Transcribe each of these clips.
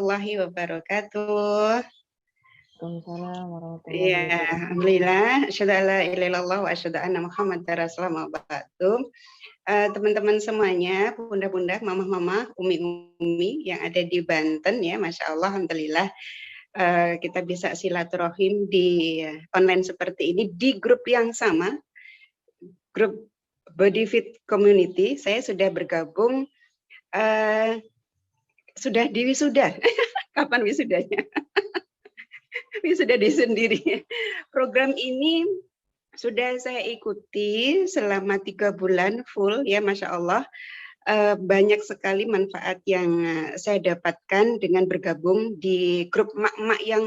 warahmatullahi wabarakatuh. Waalaikumsalam warahmatullahi Iya, wabarakatuh. alhamdulillah. Asyhadu an la ilaha illallah wa asyhadu anna Muhammadar Rasulullah wa ba'du. Teman-teman semuanya, bunda-bunda, mama-mama, umi-umi yang ada di Banten ya, Masya Allah, alhamdulillah. Kita bisa silaturahim di online seperti ini di grup yang sama, grup Body Fit Community. Saya sudah bergabung, sudah di wisuda. Kapan wisudanya? Wisuda di sendiri. Program ini sudah saya ikuti selama 3 bulan full ya, Masya Allah. Banyak sekali manfaat yang saya dapatkan dengan bergabung di grup emak-emak yang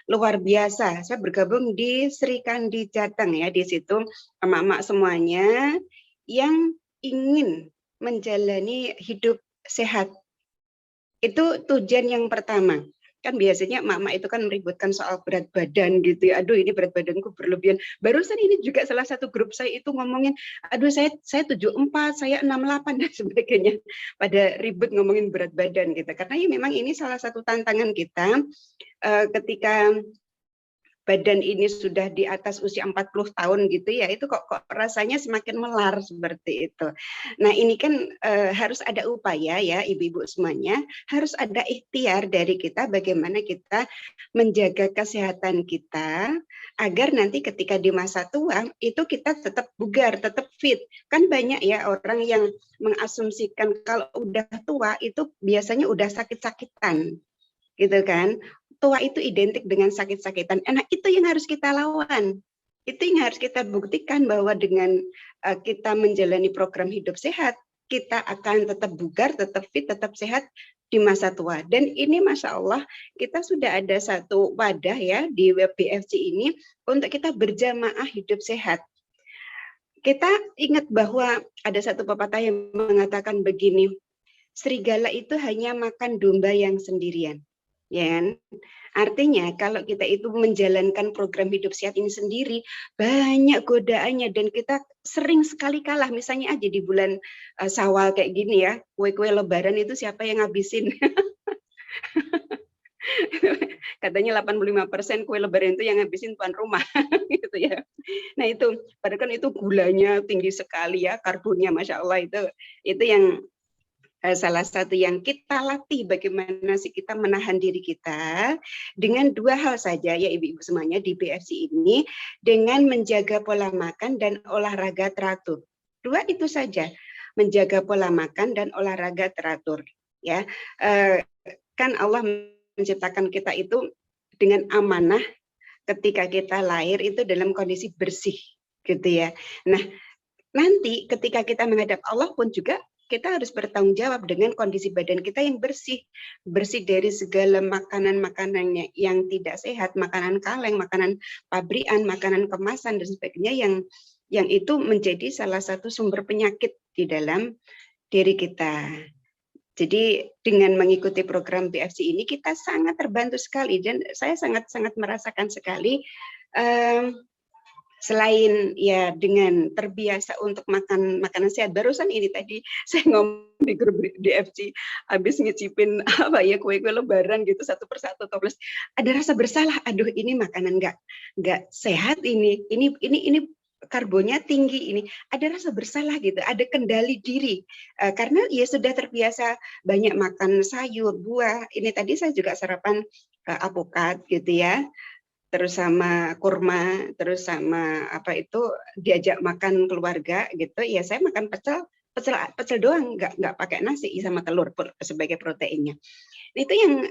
luar biasa. Saya bergabung di Sri Kandi Jateng ya, di situ emak-emak semuanya yang ingin menjalani hidup sehat. Itu tujuan yang pertama. Kan biasanya emak-emak itu kan meributkan soal berat badan gitu ya. Aduh, ini berat badanku berlebihan. Barusan ini juga salah satu grup saya itu ngomongin, aduh saya 74, saya 68 dan sebagainya. Pada ribet ngomongin berat badan gitu. Karena ya memang ini salah satu tantangan kita ketika badan ini sudah di atas usia 40 tahun gitu ya, itu kok rasanya semakin melar seperti itu. Nah ini kan harus ada upaya ya ibu-ibu semuanya, harus ada ikhtiar dari kita bagaimana kita menjaga kesehatan kita agar nanti ketika di masa tua itu kita tetap bugar, tetap fit. Kan banyak ya orang yang mengasumsikan kalau udah tua itu biasanya udah sakit-sakitan gitu kan. Tua itu identik dengan sakit-sakitan. Nah, itu yang harus kita lawan. Itu yang harus kita buktikan bahwa dengan kita menjalani program hidup sehat, kita akan tetap bugar, tetap fit, tetap sehat di masa tua. Dan ini Masya Allah, kita sudah ada satu wadah ya di web BFC ini untuk kita berjamaah hidup sehat. Kita ingat bahwa ada satu pepatah yang mengatakan begini, serigala itu hanya makan domba yang sendirian. Ya kan? Artinya kalau kita itu menjalankan program hidup sehat ini sendiri, banyak godaannya dan kita sering sekali kalah. Misalnya aja di bulan Syawal kayak gini ya, kue-kue lebaran itu siapa yang ngabisin? Katanya 85% kue lebaran itu yang ngabisin tuan rumah gitu ya. Nah itu, padahal kan itu gulanya tinggi sekali ya, karbonnya Masya Allah itu yang salah satu yang kita latih bagaimana sih kita menahan diri kita dengan 2 hal saja ya ibu-ibu semuanya di BFC ini, dengan menjaga pola makan dan olahraga teratur. 2 itu saja, menjaga pola makan dan olahraga teratur ya. Kan Allah menciptakan kita itu dengan amanah ketika kita lahir itu dalam kondisi bersih gitu ya. Nah, nanti ketika kita menghadap Allah pun juga kita harus bertanggung jawab dengan kondisi badan kita yang bersih dari segala makanan-makanannya yang tidak sehat, makanan kaleng, makanan pabrikan, makanan kemasan dan sebagainya yang itu menjadi salah satu sumber penyakit di dalam diri kita. Jadi dengan mengikuti program BFC ini kita sangat terbantu sekali dan saya sangat merasakan sekali. Selain ya dengan terbiasa untuk makan makanan sehat, barusan ini tadi saya ngomong di grup DFC habis ngicipin apa ya kue-kue lebaran gitu satu persatu toples, ada rasa bersalah, aduh ini makanan nggak sehat ini karbonnya tinggi ini, ada rasa bersalah gitu, ada kendali diri karena ya sudah terbiasa banyak makan sayur, buah. Ini tadi saya juga sarapan alpukat gitu ya. Terus sama kurma, terus sama apa itu diajak makan keluarga gitu, ya saya makan pecel doang, nggak pakai nasi sama telur sebagai proteinnya. Itu yang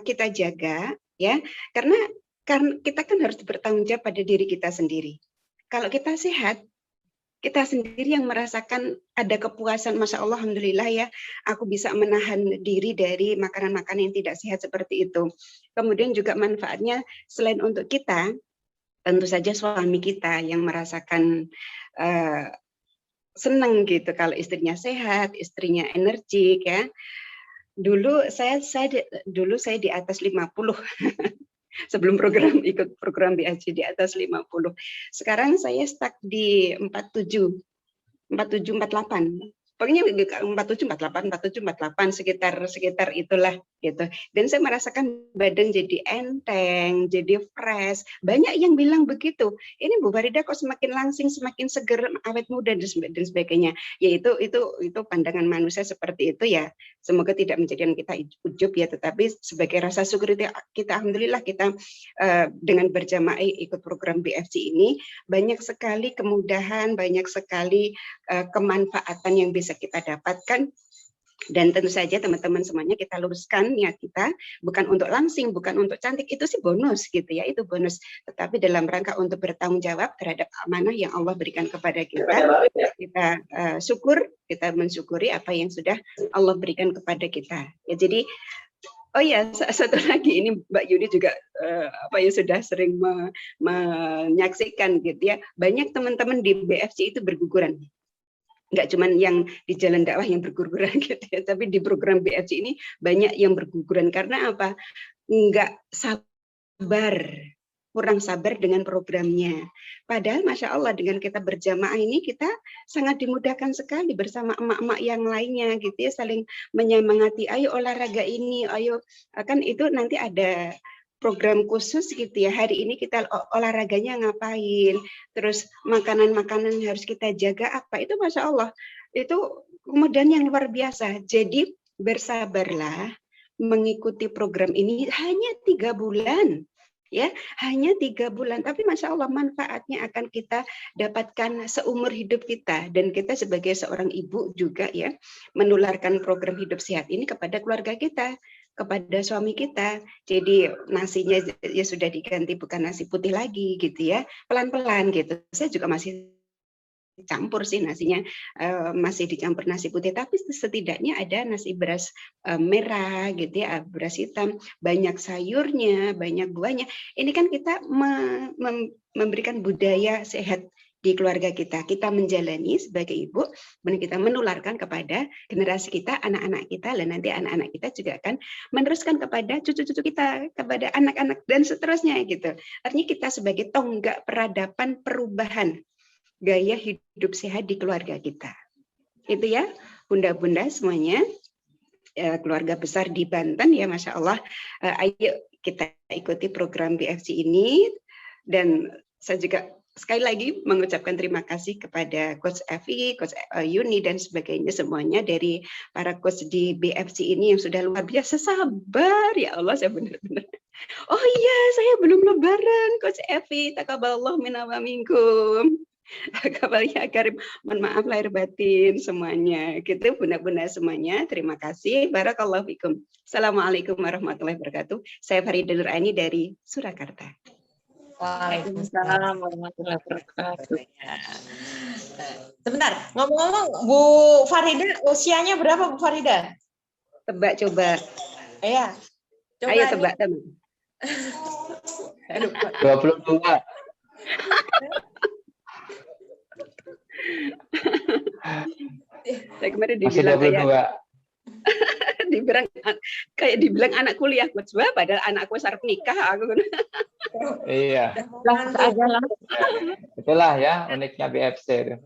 kita jaga ya, karena kita kan harus bertanggung jawab pada diri kita sendiri. Kalau kita sehat, kita sendiri yang merasakan ada kepuasan, Masya Allah, alhamdulillah ya, aku bisa menahan diri dari makanan-makanan yang tidak sehat seperti itu. Kemudian juga manfaatnya selain untuk kita, tentu saja suami kita yang merasakan senang gitu kalau istrinya sehat, istrinya energik ya. Dulu saya di atas 50. Sebelum ikut program BAC di atas 50. Sekarang saya stuck di 47, 48. Pokoknya 47, 48, 47, 48 sekitar itulah gitu. Dan saya merasakan badan jadi enteng, jadi fresh. Banyak yang bilang begitu. Ini Bu Farida kok semakin langsing, semakin seger, awet muda dan sebagainya. Ya itu pandangan manusia seperti itu ya. Semoga tidak menjadikan kita ujub ya, tetapi sebagai rasa syukur kita alhamdulillah kita dengan berjamaah ikut program BFC ini banyak sekali kemudahan, banyak sekali kemanfaatan yang bisa kita dapatkan. Dan tentu saja teman-teman semuanya kita luruskan niat kita bukan untuk langsing, bukan untuk cantik, itu sih bonus gitu ya, itu bonus. Tetapi dalam rangka untuk bertanggung jawab terhadap amanah yang Allah berikan kepada kita syukur, kita mensyukuri apa yang sudah Allah berikan kepada kita. Ya jadi oh ya, satu lagi ini Mbak Yuni juga sudah sering menyaksikan gitu ya. Banyak teman-teman di BFC itu berguguran. Nggak cuma yang di jalan dakwah yang berguguran gitu ya, tapi di program BFC ini banyak yang berguguran karena apa? Nggak sabar, kurang sabar dengan programnya. Padahal Masya Allah dengan kita berjamaah ini kita sangat dimudahkan sekali bersama emak-emak yang lainnya gitu ya, saling menyemangati, ayo olahraga ini, ayo, kan itu nanti ada program khusus gitu ya, hari ini kita olahraganya ngapain, terus makanan-makanan harus kita jaga apa, itu Masya Allah, itu kemudian yang luar biasa. Jadi bersabarlah mengikuti program ini hanya 3 bulan. Ya, hanya 3 bulan, tapi Masya Allah manfaatnya akan kita dapatkan seumur hidup kita, dan kita sebagai seorang ibu juga ya menularkan program hidup sehat ini kepada keluarga kita, kepada suami kita. Jadi nasinya ya sudah diganti bukan nasi putih lagi gitu ya, pelan-pelan gitu. Saya juga masih campur sih nasinya, masih dicampur nasi putih, tapi setidaknya ada nasi beras merah gitu ya, beras hitam, banyak sayurnya, banyak buahnya. Ini kan kita memberikan budaya sehat di keluarga kita menjalani sebagai ibu, kemudian kita menularkan kepada generasi kita, anak-anak kita, dan nanti anak-anak kita juga akan meneruskan kepada cucu-cucu kita, kepada anak-anak dan seterusnya gitu. Artinya kita sebagai tonggak peradaban perubahan gaya hidup sehat di keluarga kita. Itu ya, bunda-bunda semuanya, keluarga besar di Banten ya, Masya Allah. Ayo kita ikuti program BFC ini, dan saya juga sekali lagi mengucapkan terima kasih kepada Coach Evi, Coach Yuni, dan sebagainya semuanya dari para coach di BFC ini yang sudah luar biasa sabar. Ya Allah, saya benar-benar. Oh iya, saya belum lebaran, Coach Evi. Taqabbalallahu minna wa minkum. Kabarnya Karim, mohon maaf lahir batin semuanya. Gitu bunda-bunda semuanya, terima kasih. Barakallahu fikum. Assalamualaikum warahmatullahi wabarakatuh. Saya Farida Nurani dari Surakarta. Waalaikumsalam warahmatullahi wabarakatuh. Sebentar, ngomong-ngomong, Bu Farida usianya berapa Bu Farida? Tebak coba. Iya. Coba ayo tebak teman. 22. Saya kemarin Masih dibilang 22. kayak dibilang anak kuliah, coba padahal anakku sarap nikah aku. Iya. Itulah ya uniknya BFC.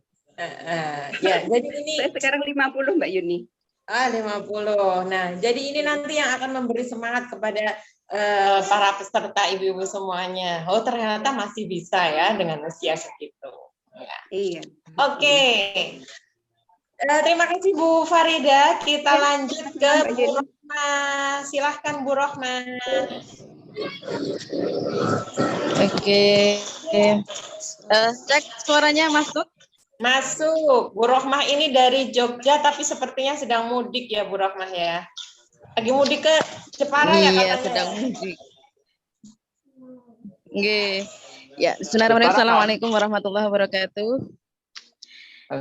Ya, jadi ini saya sekarang 50 Mbak Yuni. 50. Nah, jadi ini nanti yang akan memberi semangat kepada para peserta ibu-ibu semuanya. Oh, ternyata masih bisa ya dengan usia segitu. Ya. Iya. Oke. Terima kasih Bu Farida. Kita lanjut ke Bu Rohma. Silahkan Bu Rohma. Oke. Cek suaranya masuk? Masuk. Bu Rohmah ini dari Jogja tapi sepertinya sedang mudik ya Bu Rohmah ya. Lagi mudik ke Jepara ya katanya. Iya, sedang mudik. Oke. Ya, bismillahirrahmanirrahim. Assalamualaikum warahmatullahi wabarakatuh.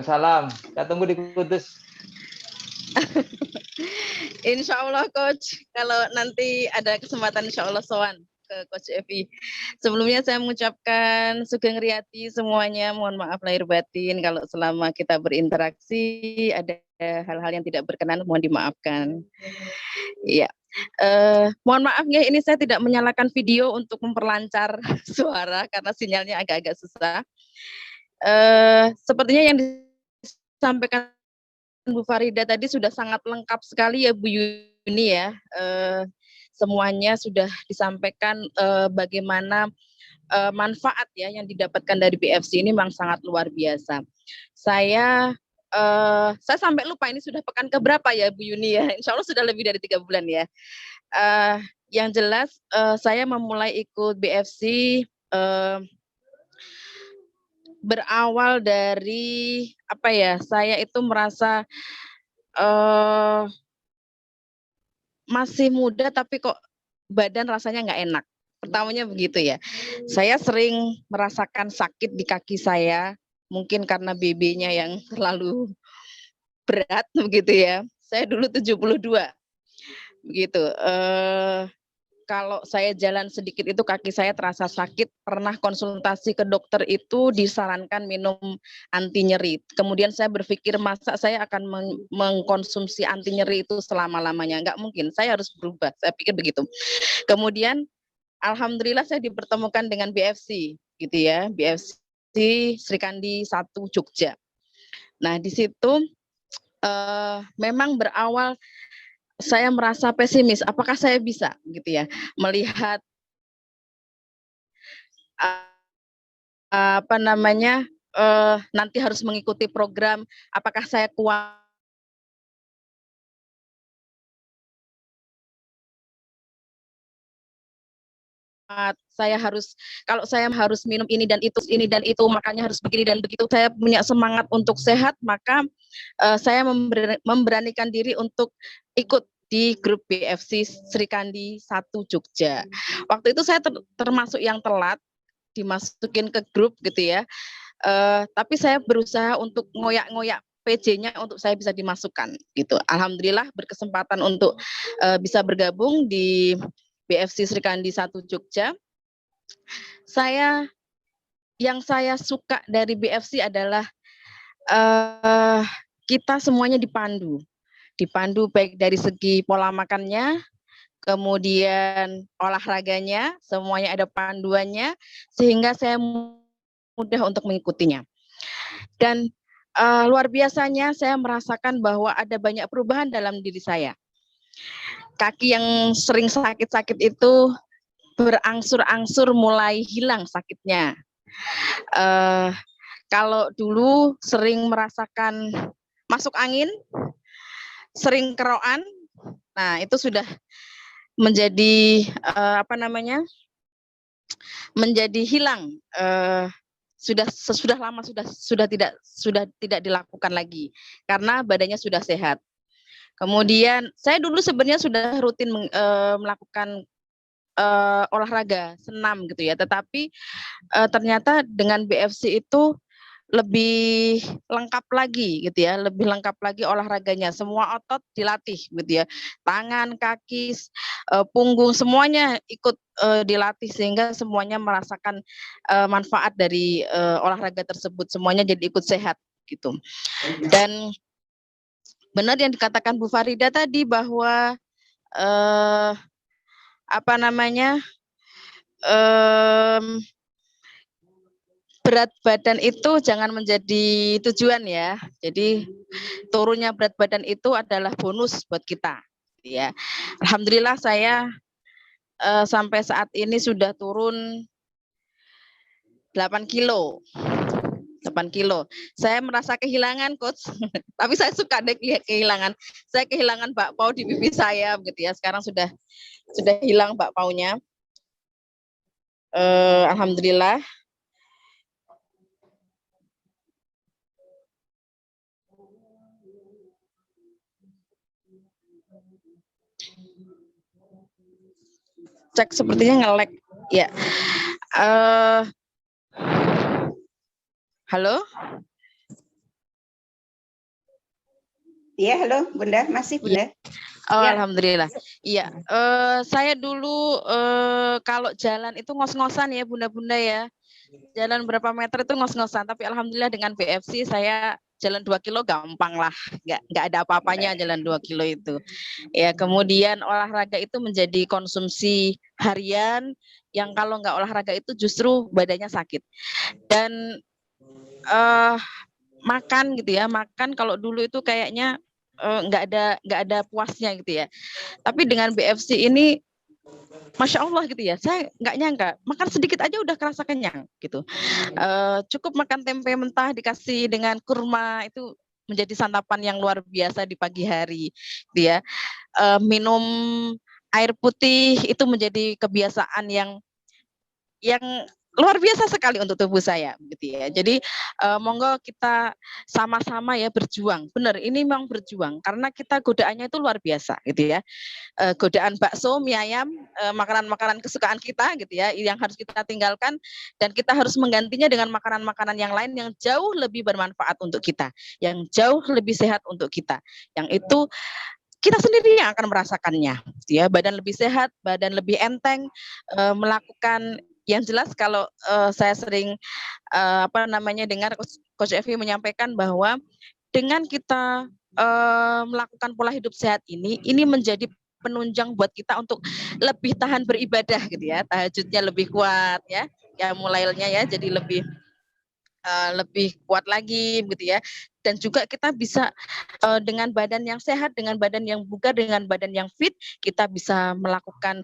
Salam. Kita tunggu di Kudus. Insya Allah Coach, kalau nanti ada kesempatan insya Allah sowan ke Coach Evi. Sebelumnya saya mengucapkan Sugeng Riyati semuanya, mohon maaf lahir batin kalau selama kita berinteraksi ada hal-hal yang tidak berkenan, mohon dimaafkan. Iya. Mohon maaf ya, ini saya tidak menyalakan video untuk memperlancar suara karena sinyalnya agak-agak susah. Sepertinya yang disampaikan Bu Farida tadi sudah sangat lengkap sekali ya Bu Yuni Yuni ya, semuanya sudah disampaikan bagaimana manfaat ya yang didapatkan dari BFC ini memang sangat luar biasa. Saya sampai lupa ini sudah pekan keberapa ya Bu Yuni ya, insya Allah sudah lebih dari 3 bulan ya. Yang jelas saya memulai ikut BFC berawal dari apa ya, saya itu merasa masih muda tapi kok badan rasanya nggak enak. Pertamanya begitu ya. Saya sering merasakan sakit di kaki saya, mungkin karena BB-nya yang terlalu berat begitu ya. Saya dulu 72 begitu. Kalau saya jalan sedikit itu kaki saya terasa sakit, pernah konsultasi ke dokter itu disarankan minum anti nyeri. Kemudian saya berpikir masa saya akan mengkonsumsi anti nyeri itu selama-lamanya, nggak mungkin, saya harus berubah, saya pikir begitu. Kemudian alhamdulillah saya dipertemukan dengan BFC gitu ya, BFC Sri Kandi 1 Jogja. Nah di situ memang berawal saya merasa pesimis, apakah saya bisa gitu ya melihat apa namanya nanti harus mengikuti program, apakah saya kuat, saya harus, kalau saya harus minum ini dan itu makanya harus begini dan begitu. Saya punya semangat untuk sehat, maka saya memberanikan diri untuk ikut di grup BFC Sri Kandi 1 Jogja. Waktu itu saya termasuk yang telat dimasukin ke grup gitu ya. Tapi saya berusaha untuk ngoyak-ngoyak PJ-nya untuk saya bisa dimasukkan gitu. Alhamdulillah berkesempatan untuk bisa bergabung di BFC Sri Kandi 1 Jogja. Yang saya suka dari BFC adalah kita semuanya dipandu baik dari segi pola makannya, kemudian olahraganya, semuanya ada panduannya, sehingga saya mudah untuk mengikutinya. Dan luar biasanya saya merasakan bahwa ada banyak perubahan dalam diri saya. Kaki yang sering sakit-sakit itu berangsur-angsur mulai hilang sakitnya. Kalau dulu sering merasakan masuk angin, sering kerokan, nah itu sudah menjadi menjadi hilang. Sudah lama sudah tidak dilakukan lagi karena badannya sudah sehat. Kemudian saya dulu sebenarnya sudah rutin melakukan olahraga senam gitu ya, tetapi ternyata dengan BFC itu lebih lengkap lagi gitu ya, lebih lengkap lagi olahraganya, semua otot dilatih gitu ya, tangan, kaki, punggung semuanya ikut dilatih sehingga semuanya merasakan manfaat dari olahraga tersebut, semuanya jadi ikut sehat gitu. Dan benar yang dikatakan Bu Farida tadi bahwa berat badan itu jangan menjadi tujuan ya. Jadi turunnya berat badan itu adalah bonus buat kita. Ya, alhamdulillah saya sampai saat ini sudah turun 8 kilo. 8 kilo. Saya merasa kehilangan, Coach. Tapi saya suka deh kehilangan. Saya kehilangan bakpao di pipi saya begitu ya. Sekarang sudah hilang bakpaonya. Alhamdulillah. Cek sepertinya nge-lag. Ya. Halo? Iya, halo Bunda, masih Bunda? Oh, Ya. alhamdulillah. Iya, saya dulu kalau jalan itu ngos-ngosan ya Bunda-bunda ya. Jalan berapa meter itu ngos-ngosan, tapi alhamdulillah dengan BFC saya jalan 2 kilo gampang lah, nggak ada apa-apanya jalan 2 kilo itu. Ya, kemudian olahraga itu menjadi konsumsi harian yang kalau nggak olahraga itu justru badannya sakit. Dan makan gitu ya, makan kalau dulu itu kayaknya nggak ada puasnya gitu ya. Tapi dengan BFC ini Masya Allah gitu ya, saya nggak nyangka makan sedikit aja udah kerasa kenyang gitu. Cukup makan tempe mentah dikasih dengan kurma itu menjadi santapan yang luar biasa di pagi hari, gitu ya. Minum air putih itu menjadi kebiasaan yang luar biasa sekali untuk tubuh saya gitu ya. Jadi monggo kita sama-sama ya berjuang. Benar, ini memang berjuang karena kita godaannya itu luar biasa gitu ya. Godaan bakso, mie ayam, makanan-makanan kesukaan kita gitu ya, yang harus kita tinggalkan dan kita harus menggantinya dengan makanan-makanan yang lain yang jauh lebih bermanfaat untuk kita, yang jauh lebih sehat untuk kita. Yang itu kita sendiri yang akan merasakannya, gitu ya. Badan lebih sehat, badan lebih enteng, melakukan yang jelas kalau saya sering dengar Coach Evi menyampaikan bahwa dengan kita melakukan pola hidup sehat ini menjadi penunjang buat kita untuk lebih tahan beribadah gitu ya, tahajudnya lebih kuat ya, mulainya ya jadi lebih kuat lagi gitu ya, dan juga kita bisa dengan badan yang sehat, dengan badan yang bugar, dengan badan yang fit, kita bisa melakukan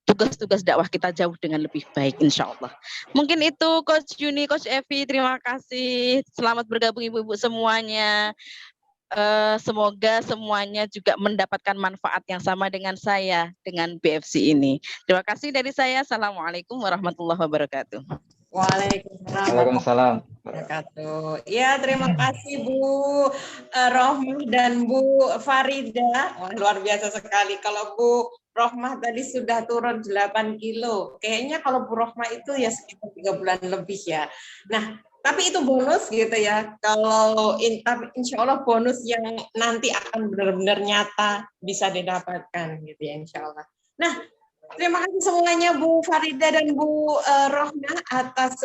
tugas-tugas dakwah kita jauh dengan lebih baik insya Allah. Mungkin itu Coach Yuni, Coach Evi, terima kasih. Selamat bergabung ibu-ibu semuanya. Semoga semuanya juga mendapatkan manfaat yang sama dengan saya dengan BFC ini. Terima kasih dari saya. Assalamualaikum warahmatullahi wabarakatuh. Waalaikumsalam Waalaikumsalam. wabarakatuh. Ya, terima kasih Bu Rohmah dan Bu Farida. Wah, luar biasa sekali. Kalau Bu Rohmah tadi sudah turun 8 kilo. Kayaknya kalau Bu Rohmah itu ya sekitar 3 bulan lebih ya. Nah, tapi itu bonus gitu ya. Kalau insya Allah bonus yang nanti akan benar-benar nyata bisa didapatkan gitu ya insya Allah. Nah, terima kasih semuanya Bu Farida dan Bu Rohmah atas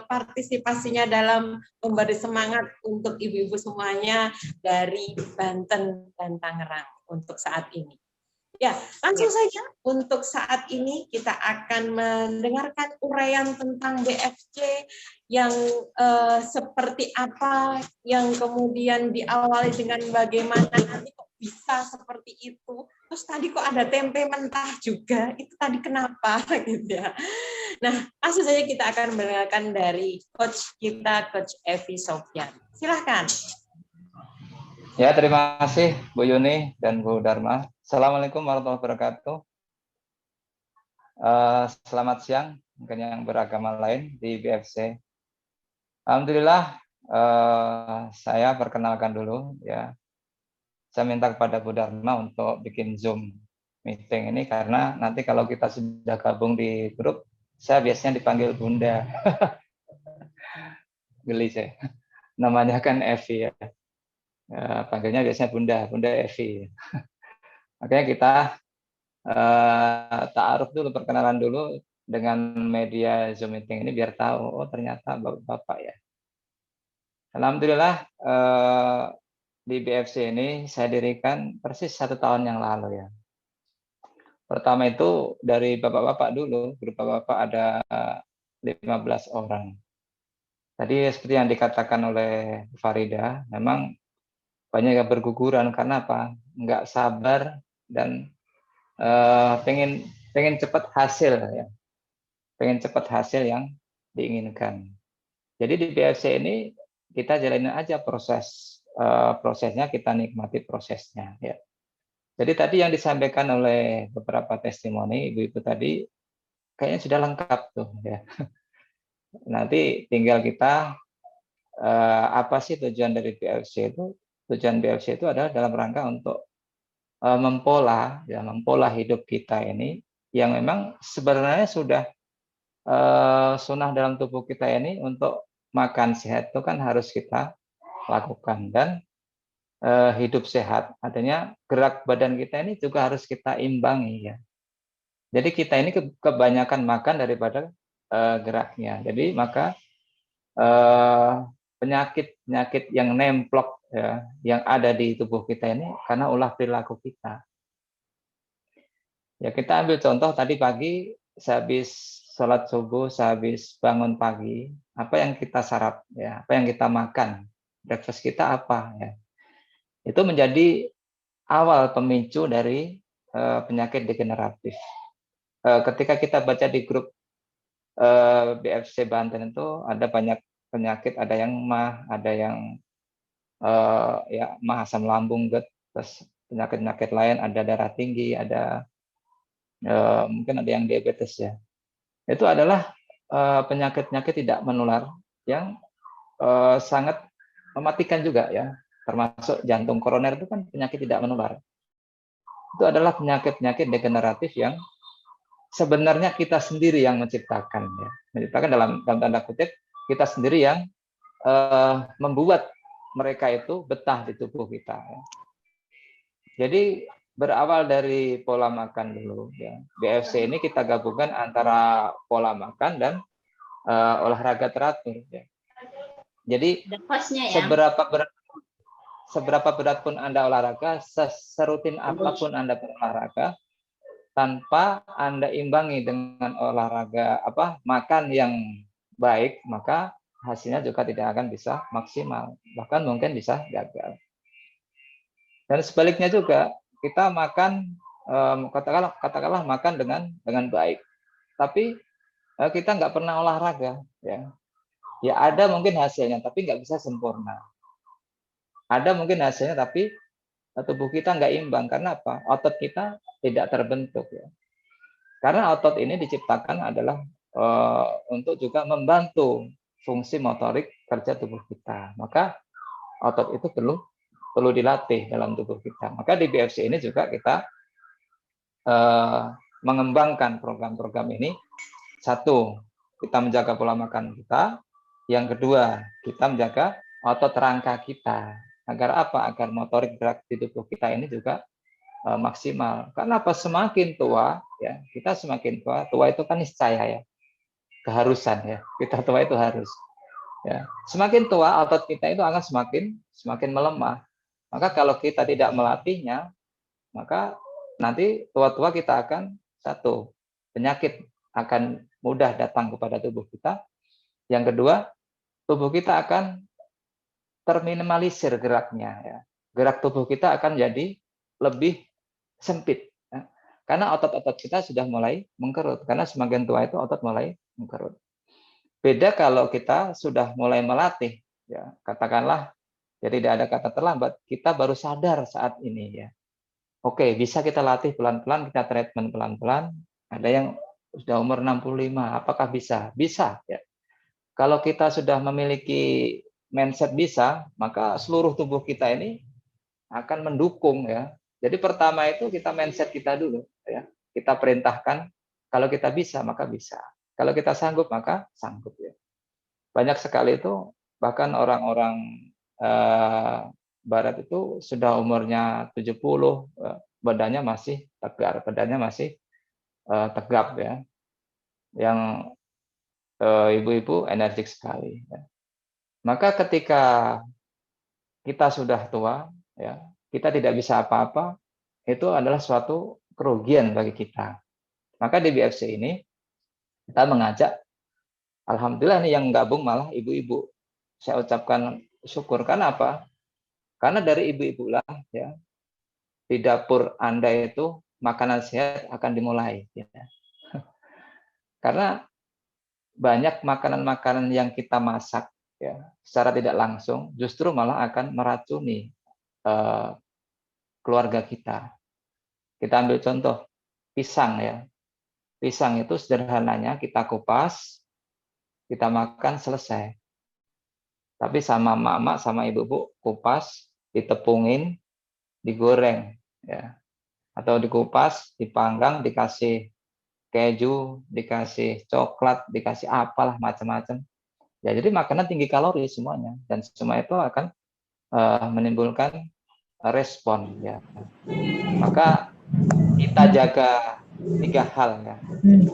partisipasinya dalam memberi semangat untuk ibu-ibu semuanya dari Banten dan Tangerang untuk saat ini. Ya, langsung saja untuk saat ini kita akan mendengarkan uraian tentang BFC yang seperti apa, yang kemudian diawali dengan bagaimana nanti kok bisa seperti itu. Terus tadi kok ada tempe mentah juga, itu tadi kenapa gitu ya. Nah, langsung saja kita akan mendengarkan dari coach kita, Coach Evi Sofyan. Silakan. Ya, terima kasih Bu Yuni dan Bu Dharma. Assalamualaikum warahmatullahi wabarakatuh. Selamat siang, mungkin yang beragama lain di BFC. Alhamdulillah, saya perkenalkan dulu ya. Saya minta kepada Bu Dharma untuk bikin Zoom meeting ini karena nanti kalau kita sudah gabung di grup, saya biasanya dipanggil Bunda. Geli saya. Namanya kan Evi ya. Panggilnya biasanya Bunda Evi. Makanya kita ta'aruf dulu, perkenalan dulu dengan media Zoom meeting ini biar tahu, oh ternyata Bapak ya. Alhamdulillah di BFC ini saya dirikan persis 1 tahun yang lalu ya. Pertama itu dari Bapak-Bapak dulu, grup Bapak-Bapak ada 15 orang. Tadi seperti yang dikatakan oleh Farida, memang banyak yang berguguran karena apa? Nggak sabar dan pengen cepat hasil ya, pengen cepat hasil yang diinginkan. Jadi di BFC ini kita jalanin aja prosesnya, kita nikmati prosesnya ya. Jadi tadi yang disampaikan oleh beberapa testimoni ibu-ibu tadi kayaknya sudah lengkap tuh ya. Nanti tinggal kita apa sih tujuan dari BFC itu? Tujuan BFC itu adalah dalam rangka untuk mempola hidup kita ini yang memang sebenarnya sudah sunnah dalam tubuh kita ini untuk makan sehat itu kan harus kita lakukan, dan hidup sehat artinya gerak badan kita ini juga harus kita imbangi ya. Jadi kita ini kebanyakan makan daripada geraknya. Jadi maka penyakit yang nemplok ya, yang ada di tubuh kita ini karena ulah perilaku kita. Ya kita ambil contoh tadi pagi, sehabis sholat subuh, sehabis bangun pagi, apa yang kita sarap ya, apa yang kita makan, breakfast kita apa ya. Itu menjadi awal pemicu dari penyakit degeneratif. Ketika kita baca di grup BFC Banten itu ada banyak penyakit, ada yang MAH, ada yang ya MAH asam lambung, terus penyakit-penyakit lain, ada darah tinggi, ada mungkin ada yang diabetes ya. Itu adalah penyakit-penyakit tidak menular yang sangat mematikan juga ya, termasuk jantung koroner itu kan penyakit tidak menular. Itu adalah penyakit-penyakit degeneratif yang sebenarnya kita sendiri yang menciptakan ya. Menciptakan dalam tanda kutip, kita sendiri yang membuat mereka itu betah di tubuh kita ya. Jadi berawal dari pola makan dulu ya. BFC ini kita gabungkan antara pola makan dan olahraga teratur ya. Jadi seberapa berat pun Anda olahraga, serutin apapun Anda berolahraga, tanpa Anda imbangi dengan olahraga makan yang baik, maka hasilnya juga tidak akan bisa maksimal, bahkan mungkin bisa gagal. Dan sebaliknya juga, kita makan katakanlah makan dengan baik, tapi kita nggak pernah olahraga ya ada mungkin hasilnya tapi nggak bisa sempurna. Ada mungkin hasilnya tapi tubuh kita nggak imbang. Karena apa? Otot kita tidak terbentuk ya. Karena otot ini diciptakan adalah untuk juga membantu fungsi motorik kerja tubuh kita. Maka otot itu perlu dilatih dalam tubuh kita. Maka di BFC ini juga kita mengembangkan program-program ini. Satu, kita menjaga pola makan kita. Yang kedua, kita menjaga otot rangka kita. Agar apa? Agar motorik gerak di tubuh kita ini juga maksimal. Karena apa? Semakin tua, ya kita semakin tua itu kan niscaya ya, keharusan ya. Kita tua itu harus. Ya, semakin tua otot kita itu akan semakin melemah. Maka kalau kita tidak melatihnya, maka nanti tua-tua kita akan satu, penyakit akan mudah datang kepada tubuh kita. Yang kedua, tubuh kita akan terminimalisir geraknya. Ya. Gerak tubuh kita akan jadi lebih sempit. Ya. Karena otot-otot kita sudah mulai mengkerut. Karena semakin tua itu otot mulai mengkerut. Beda kalau kita sudah mulai melatih. Ya, katakanlah, jadi tidak ada kata terlambat. Kita baru sadar saat ini. Ya. Oke, bisa kita latih pelan-pelan, kita treatment pelan-pelan. Ada yang sudah umur 65, apakah bisa? Bisa. Ya. Kalau kita sudah memiliki mindset bisa, maka seluruh tubuh kita ini akan mendukung ya. Jadi pertama itu kita mindset kita dulu ya. Kita perintahkan kalau kita bisa maka bisa. Kalau kita sanggup maka sanggup ya. Banyak sekali itu bahkan orang-orang barat itu sudah umurnya 70, badannya masih tegar, badannya masih tegap ya. Yang ibu-ibu energik sekali ya. Maka ketika kita sudah tua, ya, kita tidak bisa apa-apa, itu adalah suatu kerugian bagi kita. Maka di BFC ini, kita mengajak, alhamdulillah nih yang gabung malah ibu-ibu. Saya ucapkan syukur. Karena apa? Karena dari ibu-ibu lah, ya, di dapur Anda itu makanan sehat akan dimulai. Ya. Karena banyak makanan-makanan yang kita masak, ya, secara tidak langsung justru malah akan meracuni keluarga kita. Kita ambil contoh pisang ya. Pisang itu sederhananya kita kupas, kita makan selesai. Tapi sama mama sama ibu-ibu kupas, ditepungin, digoreng ya. Atau dikupas, dipanggang, dikasih keju, dikasih coklat, dikasih apalah macam-macam. Ya, jadi makanan tinggi kalori semuanya dan semua itu akan menimbulkan respon ya. Maka kita jaga 3 hal ya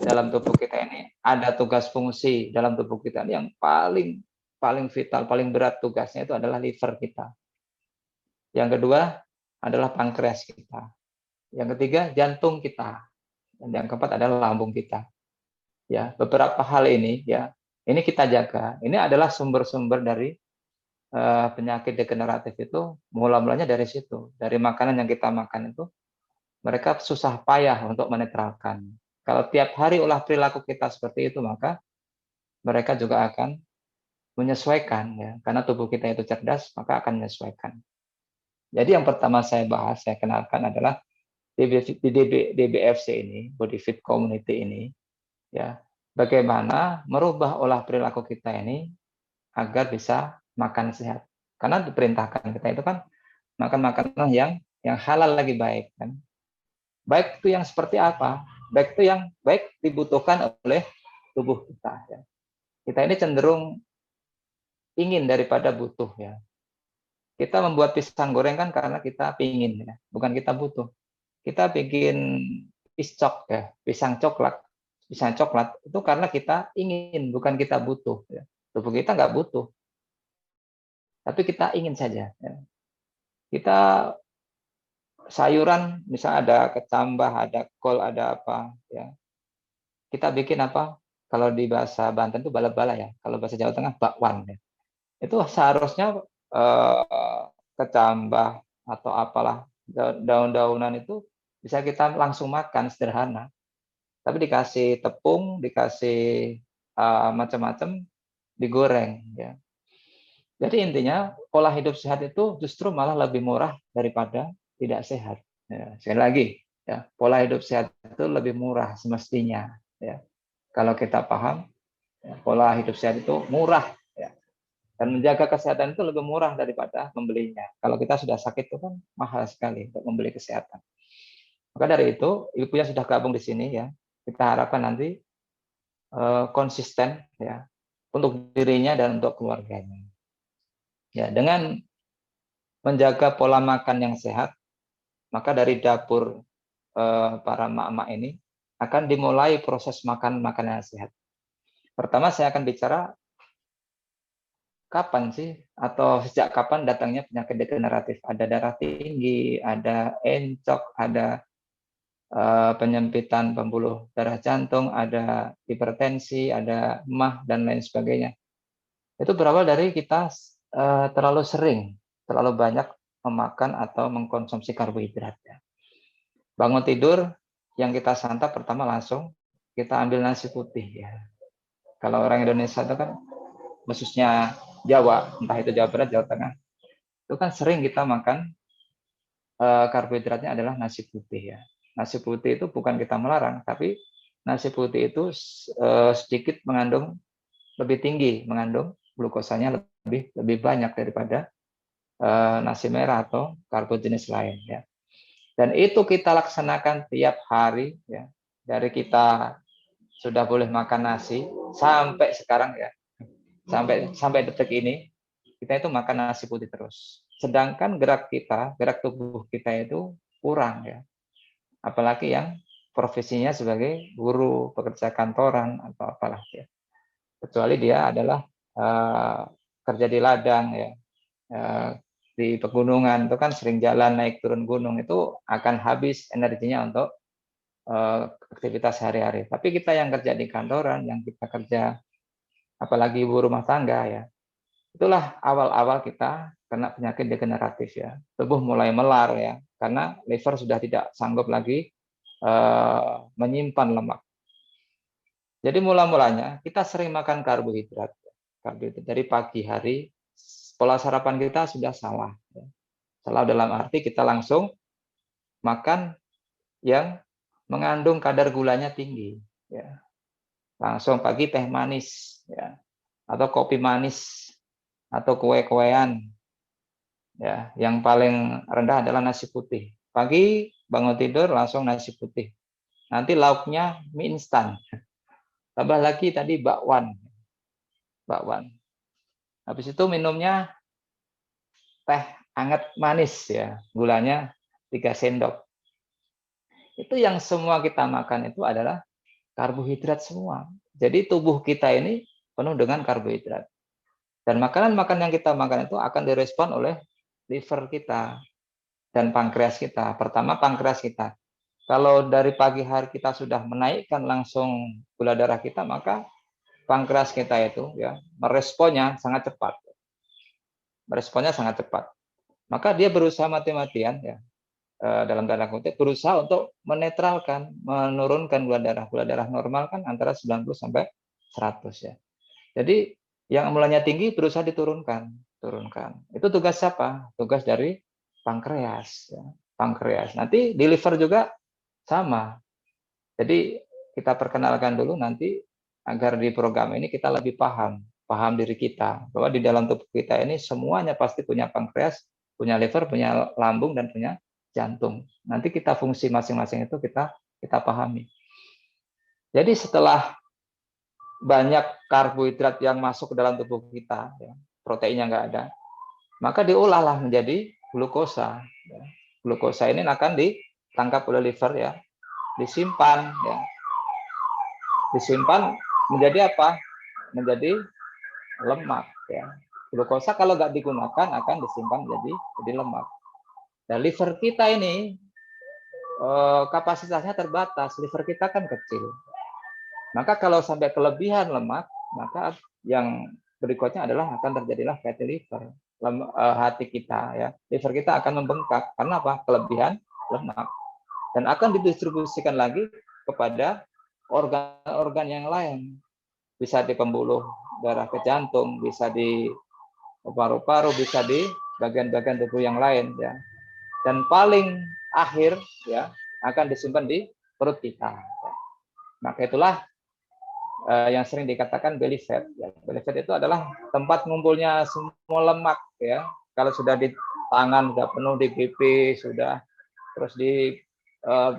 dalam tubuh kita ini. Ada tugas fungsi dalam tubuh kita ini yang paling vital, paling berat tugasnya itu adalah liver kita. Yang kedua adalah pankreas kita. Yang ketiga jantung kita. Dan yang keempat adalah lambung kita. Ya, beberapa hal ini ya. Ini kita jaga. Ini adalah sumber-sumber dari penyakit degeneratif itu mula-mulanya dari situ, dari makanan yang kita makan itu mereka susah payah untuk menetralkan. Kalau tiap hari olah perilaku kita seperti itu, maka mereka juga akan menyesuaikan ya, karena tubuh kita itu cerdas, maka akan menyesuaikan. Jadi yang pertama saya bahas, saya kenalkan adalah DBFC ini, Body Fit Community ini, ya, bagaimana merubah olah perilaku kita ini agar bisa makan sehat. Karena diperintahkan kita itu kan makan makanan yang halal lagi baik kan. Baik itu yang seperti apa? Baik itu yang baik dibutuhkan oleh tubuh kita ya. Kita ini cenderung ingin daripada butuh ya. Kita membuat pisang goreng kan karena kita pingin ya, bukan kita butuh. Kita bikin piscok ya, pisang coklat itu karena kita ingin, bukan kita butuh ya. Tubuh kita nggak butuh, tapi kita ingin saja ya. Kita sayuran misalnya ada kecambah, ada kol, ada apa ya, kita bikin apa, kalau di bahasa Banten itu bala-bala ya, kalau bahasa Jawa Tengah bakwan ya. Itu seharusnya kecambah atau apalah daun-daunan itu bisa kita langsung makan sederhana, tapi dikasih tepung, dikasih macam-macam, digoreng ya. Jadi intinya pola hidup sehat itu justru malah lebih murah daripada tidak sehat ya. Sekali lagi ya, pola hidup sehat itu lebih murah semestinya ya, kalau kita paham ya, pola hidup sehat itu murah ya. Dan menjaga kesehatan itu lebih murah daripada membelinya. Kalau kita sudah sakit itu kan mahal sekali untuk membeli kesehatan. Maka dari itu, Ibu yang sudah gabung di sini ya, kita harapkan nanti konsisten ya untuk dirinya dan untuk keluarganya. Ya, dengan menjaga pola makan yang sehat, maka dari dapur para emak-emak ini akan dimulai proses makan makanan yang sehat. Pertama saya akan bicara kapan sih atau sejak kapan datangnya penyakit degeneratif. Ada darah tinggi, ada encok, ada penyempitan pembuluh darah jantung, ada hipertensi, ada emah, dan lain sebagainya. Itu berawal dari kita terlalu sering, terlalu banyak memakan atau mengkonsumsi karbohidrat. Bangun tidur, yang kita santap pertama langsung kita ambil nasi putih ya. Kalau orang Indonesia itu kan, khususnya Jawa, entah itu Jawa Barat, Jawa Tengah, itu kan sering kita makan karbohidratnya adalah nasi putih ya. Nasi putih itu bukan kita melarang, tapi nasi putih itu sedikit mengandung, lebih tinggi mengandung glukosanya lebih banyak daripada nasi merah atau karbo jenis lain ya. Dan itu kita laksanakan tiap hari ya. Dari kita sudah boleh makan nasi sampai sekarang ya. Sampai detik ini kita itu makan nasi putih terus. Sedangkan gerak tubuh kita itu kurang ya. Apalagi yang profesinya sebagai guru, pekerja kantoran atau apalah ya. Kecuali dia adalah kerja di ladang ya, di pegunungan itu kan sering jalan naik turun gunung, itu akan habis energinya untuk aktivitas sehari-hari. Tapi kita yang kerja di kantoran, yang kita kerja apalagi ibu rumah tangga ya, itulah awal-awal kita kena penyakit degeneratif ya. Tubuh mulai melar ya, karena liver sudah tidak sanggup lagi menyimpan lemak. Jadi mula-mulanya kita sering makan karbohidrat. Dari pagi hari, pola sarapan kita sudah salah. Salah dalam arti kita langsung makan yang mengandung kadar gulanya tinggi. Ya. Langsung pagi teh manis, ya, atau kopi manis, atau kue-kuean. Ya, yang paling rendah adalah nasi putih. Pagi bangun tidur langsung nasi putih. Nanti lauknya mie instan. Tambah lagi tadi bakwan. Habis itu minumnya teh hangat manis ya, gulanya 3 sendok. Itu yang semua kita makan itu adalah karbohidrat semua. Jadi tubuh kita ini penuh dengan karbohidrat. Dan makanan-makanan yang kita makan itu akan direspon oleh liver kita dan pankreas kita. Pertama pankreas kita. Kalau dari pagi hari kita sudah menaikkan langsung gula darah kita, maka pankreas kita itu ya meresponnya sangat cepat. Responnya sangat cepat. Maka dia berusaha mati-matian ya, dalam tanda kutip berusaha untuk menetralkan, menurunkan gula darah. Gula darah normal kan antara 90 sampai 100 ya. Jadi yang mulanya tinggi berusaha turunkan. Itu tugas siapa? Tugas dari pankreas ya. Pankreas. Nanti di liver juga sama. Jadi kita perkenalkan dulu nanti agar di program ini kita lebih paham diri kita bahwa di dalam tubuh kita ini semuanya pasti punya pankreas, punya liver, punya lambung, dan punya jantung. Nanti kita fungsi masing-masing itu kita pahami. Jadi setelah banyak karbohidrat yang masuk ke dalam tubuh kita, ya, proteinnya nggak ada, maka diolahlah menjadi glukosa. Ya. Glukosa ini akan ditangkap oleh liver ya, disimpan ya. Disimpan menjadi apa? Menjadi lemak ya. Glukosa kalau nggak digunakan akan disimpan jadi lemak. Dan liver kita ini kapasitasnya terbatas, liver kita kan kecil. Maka kalau sampai kelebihan lemak, maka yang berikutnya adalah akan terjadilah fatty liver. Hati kita ya, liver kita akan membengkak karena apa? Kelebihan lemak. Dan akan didistribusikan lagi kepada organ-organ yang lain. Bisa di pembuluh darah ke jantung, bisa di paru-paru, bisa di bagian-bagian tubuh yang lain ya. Dan paling akhir ya akan disimpan di perut kita. Ya. Maka itulah yang sering dikatakan belly fat. Ya. Belly fat itu adalah tempat ngumpulnya semua lemak ya. Kalau sudah di tangan sudah penuh, di pipi sudah, terus di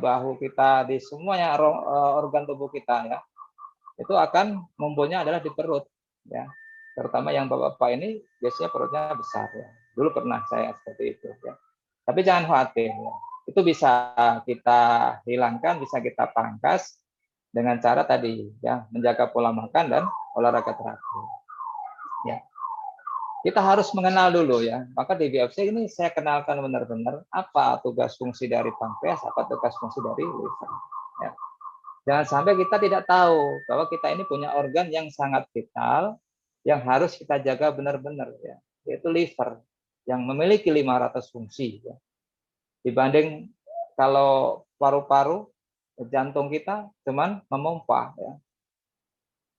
bahu kita, di semuanya organ tubuh kita ya. Itu akan ngumpulnya adalah di perut ya. Terutama yang bapak-bapak ini biasanya perutnya besar ya. Dulu pernah saya seperti itu ya. Tapi jangan khawatir ya. Itu bisa kita hilangkan, bisa kita pangkas dengan cara tadi ya, menjaga pola makan dan olahraga teratur. Ya. Kita harus mengenal dulu ya. Maka di BFC ini saya kenalkan benar-benar apa tugas fungsi dari pankreas, apa tugas fungsi dari liver. Ya. Jangan sampai kita tidak tahu bahwa kita ini punya organ yang sangat vital, yang harus kita jaga benar-benar ya, yaitu liver yang memiliki 500 fungsi ya. Dibanding kalau paru-paru, jantung kita cuman memompa ya.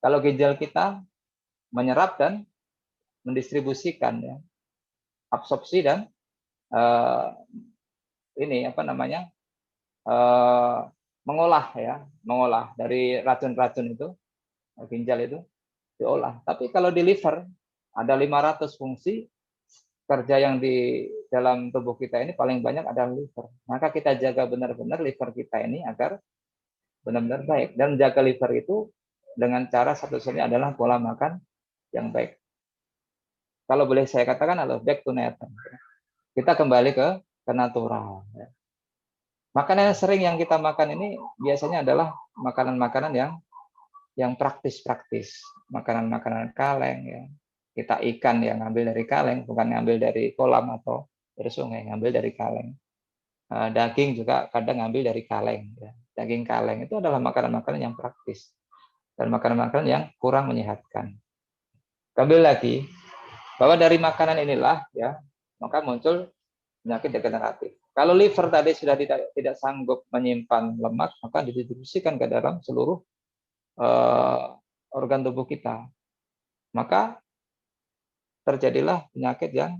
Kalau ginjal kita menyerap dan mendistribusikan ya, absorpsi dan mengolah dari racun-racun itu, ginjal itu diolah. Tapi kalau di liver ada 500 fungsi, kerja yang di dalam tubuh kita ini paling banyak adalah liver. Maka kita jaga benar-benar liver kita ini agar benar-benar baik. Dan menjaga liver itu dengan cara satu-satunya adalah pola makan yang baik. Kalau boleh saya katakan adalah back to nature. Kita kembali ke natural. Makanan yang sering yang kita makan ini biasanya adalah makanan-makanan yang praktis-praktis. Makanan-makanan kaleng ya. Kita ikan yang ngambil dari kaleng, bukan ngambil dari kolam atau dari sungai, ngambil dari kaleng. Daging juga kadang ngambil dari kaleng. Ya. Daging kaleng itu adalah makanan-makanan yang praktis dan makanan-makanan yang kurang menyehatkan. Kembali lagi bahwa dari makanan inilah ya maka muncul penyakit degeneratif. Kalau liver tadi sudah tidak sanggup menyimpan lemak, maka didistribusikan ke dalam seluruh organ tubuh kita. Maka terjadilah penyakit yang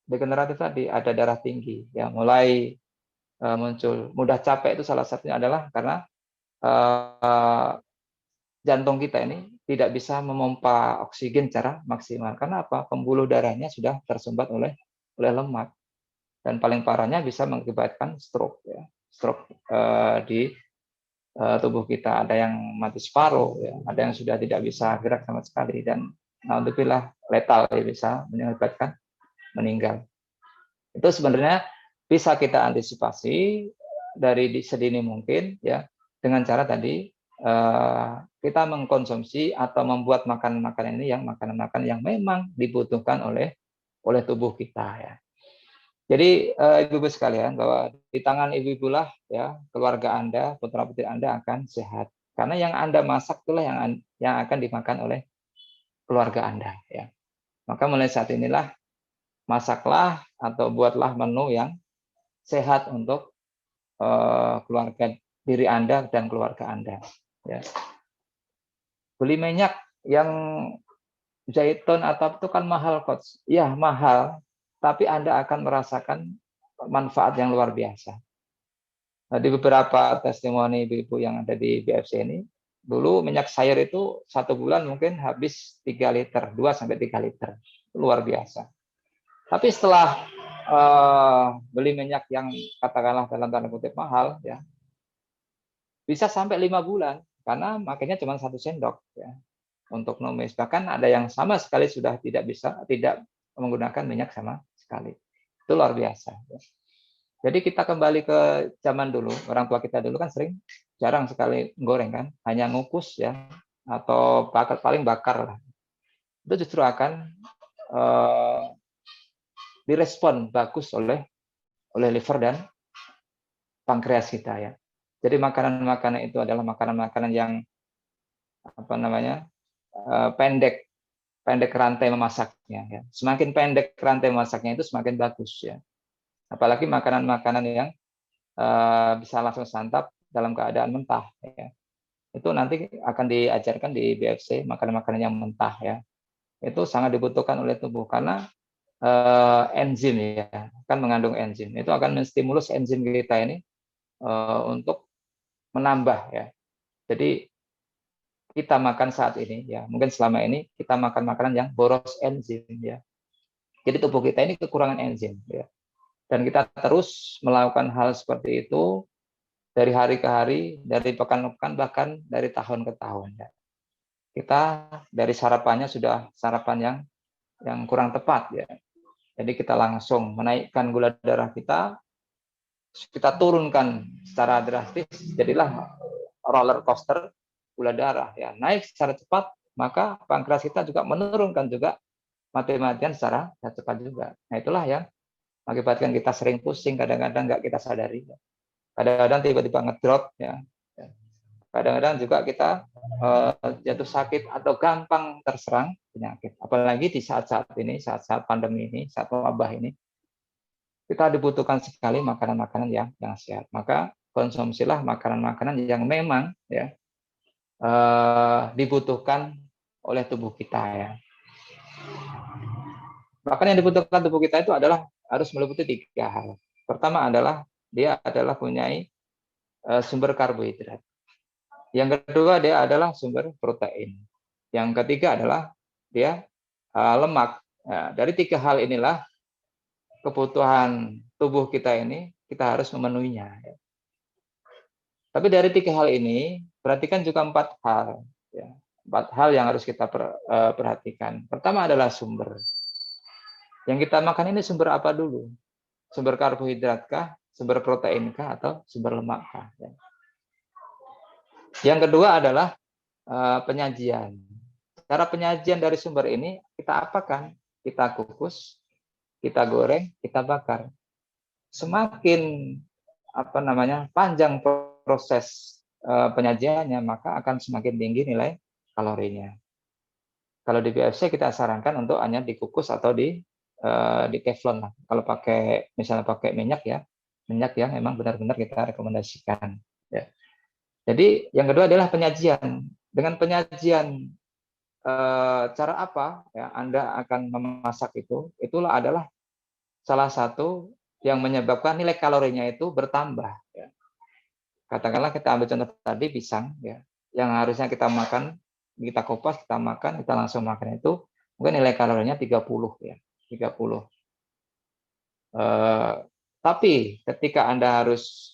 degeneratif tadi, ada darah tinggi, ya mulai muncul. Mudah capek itu salah satunya adalah karena jantung kita ini tidak bisa memompa oksigen secara maksimal. Karena apa? Pembuluh darahnya sudah tersumbat oleh lemak. Dan paling parahnya bisa mengakibatkan stroke, ya. Stroke di tubuh kita. Ada yang mati separuh, ya. Ada yang sudah tidak bisa gerak sama sekali, dan naudzubillah letal, ya, bisa mengakibatkan meninggal. Itu sebenarnya bisa kita antisipasi dari sedini mungkin, ya, dengan cara tadi kita mengkonsumsi atau membuat makanan-makanan ini yang makanan-makanan yang memang dibutuhkan oleh tubuh kita, ya. Jadi ibu-ibu sekalian, bahwa di tangan ibu-ibu lah ya keluarga Anda, putra-putri Anda akan sehat. Karena yang Anda masak itulah yang akan dimakan oleh keluarga Anda, ya. Maka mulai saat inilah masaklah atau buatlah menu yang sehat untuk keluarga diri Anda dan keluarga Anda. Ya. Beli minyak yang zaitun atau itu kan mahal, Coach. Ya, mahal, tapi Anda akan merasakan manfaat yang luar biasa. Nah, di beberapa testimoni ibu-ibu yang ada di BFC ini, dulu minyak sayur itu 1 bulan mungkin habis 3 liter, 2-3 liter. Itu luar biasa. Tapi setelah beli minyak yang katakanlah dalam tanda kutip mahal, ya, bisa sampai 5 bulan, karena makanya cuma 1 sendok. Ya, untuk numis. Bahkan ada yang sama sekali sudah tidak menggunakan minyak sama sekali. Itu luar biasa. Jadi kita kembali ke zaman dulu, orang tua kita dulu kan jarang sekali goreng kan, hanya ngukus ya, atau paling bakar lah. Itu justru akan direspon bagus oleh liver dan pankreas kita ya. Jadi makanan-makanan itu adalah makanan-makanan yang pendek rantai memasaknya ya. Semakin pendek rantai memasaknya itu semakin bagus ya. Apalagi makanan-makanan yang bisa langsung santap dalam keadaan mentah ya. Itu nanti akan diajarkan di BFC, makanan-makanan yang mentah ya. Itu sangat dibutuhkan oleh tubuh karena enzim ya, kan mengandung enzim. Itu akan menstimulus enzim kita ini untuk menambah ya. Jadi kita makan saat ini ya, mungkin selama ini kita makan makanan yang boros enzim ya. Jadi tubuh kita ini kekurangan enzim ya. Dan kita terus melakukan hal seperti itu dari hari ke hari, dari pekan ke pekan, bahkan dari tahun ke tahun ya. Kita dari sarapannya sudah sarapan yang kurang tepat ya. Jadi kita langsung menaikkan gula darah kita turunkan secara drastis, jadilah roller coaster gula darah ya, naik secara cepat, maka pankreas kita juga menurunkan juga mati-matian secara cepat juga. Nah itulah yang mengakibatkan kita sering pusing, kadang-kadang nggak kita sadari, kadang-kadang tiba-tiba ngedrop ya, kadang-kadang juga kita jatuh sakit atau gampang terserang penyakit. Apalagi di saat-saat ini, saat-saat pandemi ini, saat wabah ini, kita dibutuhkan sekali makanan-makanan yang sehat. Maka konsumsilah makanan-makanan yang memang ya dibutuhkan oleh tubuh kita ya. Bahkan yang dibutuhkan tubuh kita itu adalah harus meliputi 3 hal. Pertama adalah dia adalah mempunyai sumber karbohidrat. Yang kedua dia adalah sumber protein. Yang ketiga adalah dia lemak. Nah, dari 3 hal inilah kebutuhan tubuh kita ini kita harus memenuhinya. Tapi dari 3 hal ini perhatikan juga 4 hal. Ya. 4 hal yang harus kita perhatikan. Pertama adalah sumber. Yang kita makan ini sumber apa dulu? Sumber karbohidratkah, sumber proteinkah, atau sumber lemakkah? Ya. Yang kedua adalah penyajian. Cara penyajian dari sumber ini kita apakan? Kita kukus, kita goreng, kita bakar. Semakin panjang proses penyajiannya, maka akan semakin tinggi nilai kalorinya. Kalau di BFC kita sarankan untuk hanya dikukus atau di teflon lah. Kalau misalnya pakai minyak ya, minyak yang memang benar-benar kita rekomendasikan. Ya. Jadi yang kedua adalah penyajian. Dengan penyajian cara apa ya Anda akan memasak itulah adalah salah satu yang menyebabkan nilai kalorinya itu bertambah. Ya. Katakanlah kita ambil contoh tadi pisang ya, yang harusnya kita makan, kita kupas, kita makan, kita langsung makan itu mungkin nilai kalorinya 30 ya, 30. Tapi ketika Anda harus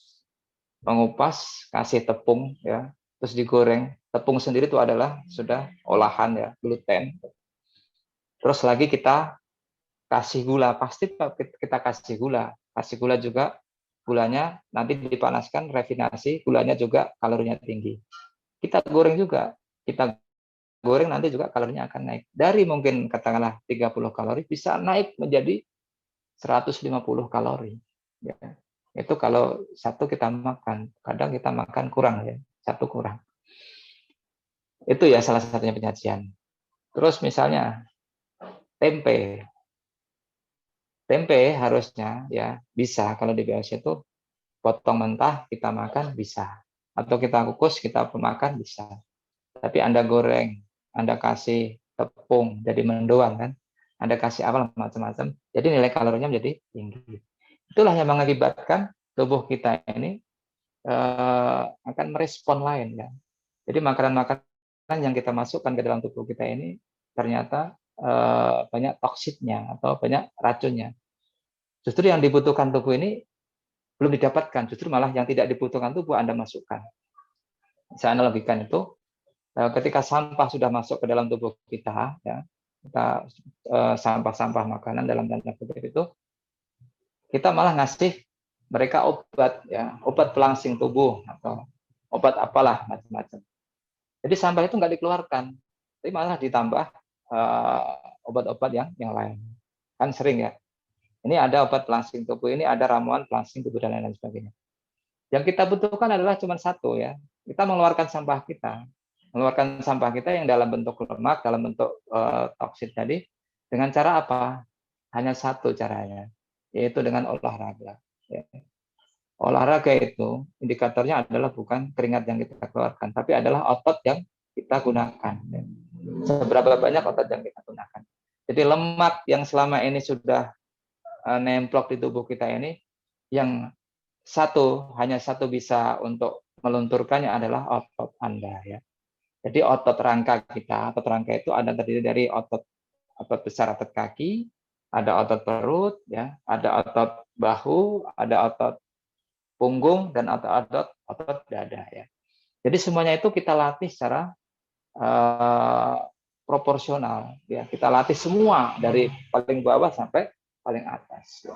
mengupas, kasih tepung ya, terus digoreng. Tepung sendiri itu adalah sudah olahan ya, gluten. Terus lagi kita kasih gula, pasti kita kasih gula. Kasih gula juga, gulanya nanti dipanaskan, refinasi, gulanya juga kalorinya tinggi. Kita goreng juga, kita goreng nanti juga kalorinya akan naik. Dari mungkin katakanlah 30 kalori bisa naik menjadi 150 kalori. Ya. Itu kalau satu kita makan, kadang kita makan kurang ya, satu kurang. Itu ya salah satunya penyajian. Terus misalnya tempe. Tempe harusnya ya bisa kalau di BLC itu potong mentah kita makan bisa, atau kita kukus kita pemakan bisa. Tapi Anda goreng, Anda kasih tepung jadi mendoan kan, Anda kasih apa macam-macam, jadi nilai kalorinya menjadi tinggi. Itulah yang mengakibatkan tubuh kita ini akan merespon lain ya. Jadi makanan-makanan yang kita masukkan ke dalam tubuh kita ini ternyata banyak toksiknya atau banyak racunnya. Justru yang dibutuhkan tubuh ini belum didapatkan, justru malah yang tidak dibutuhkan tubuh Anda masukkan. Saya analogikan itu, ketika sampah sudah masuk ke dalam tubuh kita, ya, kita sampah-sampah makanan dalam tanda kutip itu, kita malah ngasih mereka obat, ya, obat pelangsing tubuh atau obat apalah macam-macam. Jadi sampah itu nggak dikeluarkan, tapi malah ditambah obat-obat yang lain. Kan sering ya. Ini ada obat pelangsing tubuh, ini ada ramuan pelangsing tubuh dan lain-lain sebagainya. Yang kita butuhkan adalah cuma satu ya. Kita mengeluarkan sampah kita. Mengeluarkan sampah kita yang dalam bentuk lemak, dalam bentuk toksit tadi, dengan cara apa? Hanya satu caranya, yaitu dengan olahraga. Ya. Olahraga itu indikatornya adalah bukan keringat yang kita keluarkan, tapi adalah otot yang kita gunakan. Ya. Seberapa banyak otot yang kita gunakan. Jadi lemak yang selama ini sudah nemplok di tubuh kita ini, yang hanya satu bisa untuk melunturkannya adalah otot Anda ya. Jadi otot rangka kita, otot rangka itu ada terdiri dari otot besar, otot kaki, ada otot perut ya, ada otot bahu, ada otot punggung dan otot dada ya. Jadi semuanya itu kita latih secara proporsional ya. Kita latih semua dari paling bawah sampai paling atas.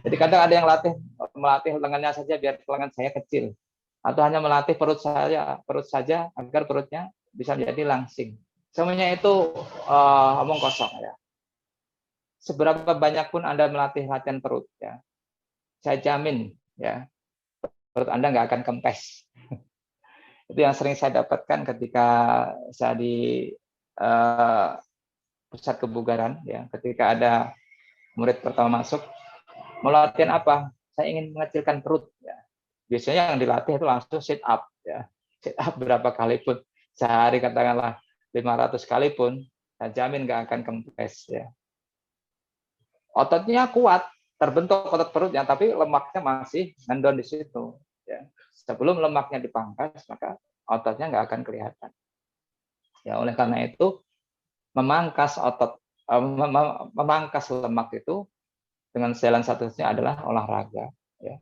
Jadi kadang ada yang melatih lengannya saja biar lengan saya kecil, atau hanya melatih perut saja agar perutnya bisa menjadi langsing. Semuanya itu omong kosong ya. Seberapa banyak pun Anda melatih latihan perut ya, saya jamin ya perut Anda nggak akan kempes. Itu yang sering saya dapatkan ketika saya di pusat kebugaran ya, ketika ada murid pertama masuk, mau latihan apa? Saya ingin mengecilkan perut. Ya. Biasanya yang dilatih itu langsung sit up. Ya. Sit up berapa kali pun. Sehari katakanlah 500 kali pun, saya jamin nggak akan kempes. Ya. Ototnya kuat, terbentuk otot perutnya, tapi lemaknya masih ngendon di situ. Ya. Sebelum lemaknya dipangkas, maka ototnya nggak akan kelihatan. Ya, oleh karena itu, memangkas lemak itu dengan jalan satu-satunya adalah olahraga. Ya.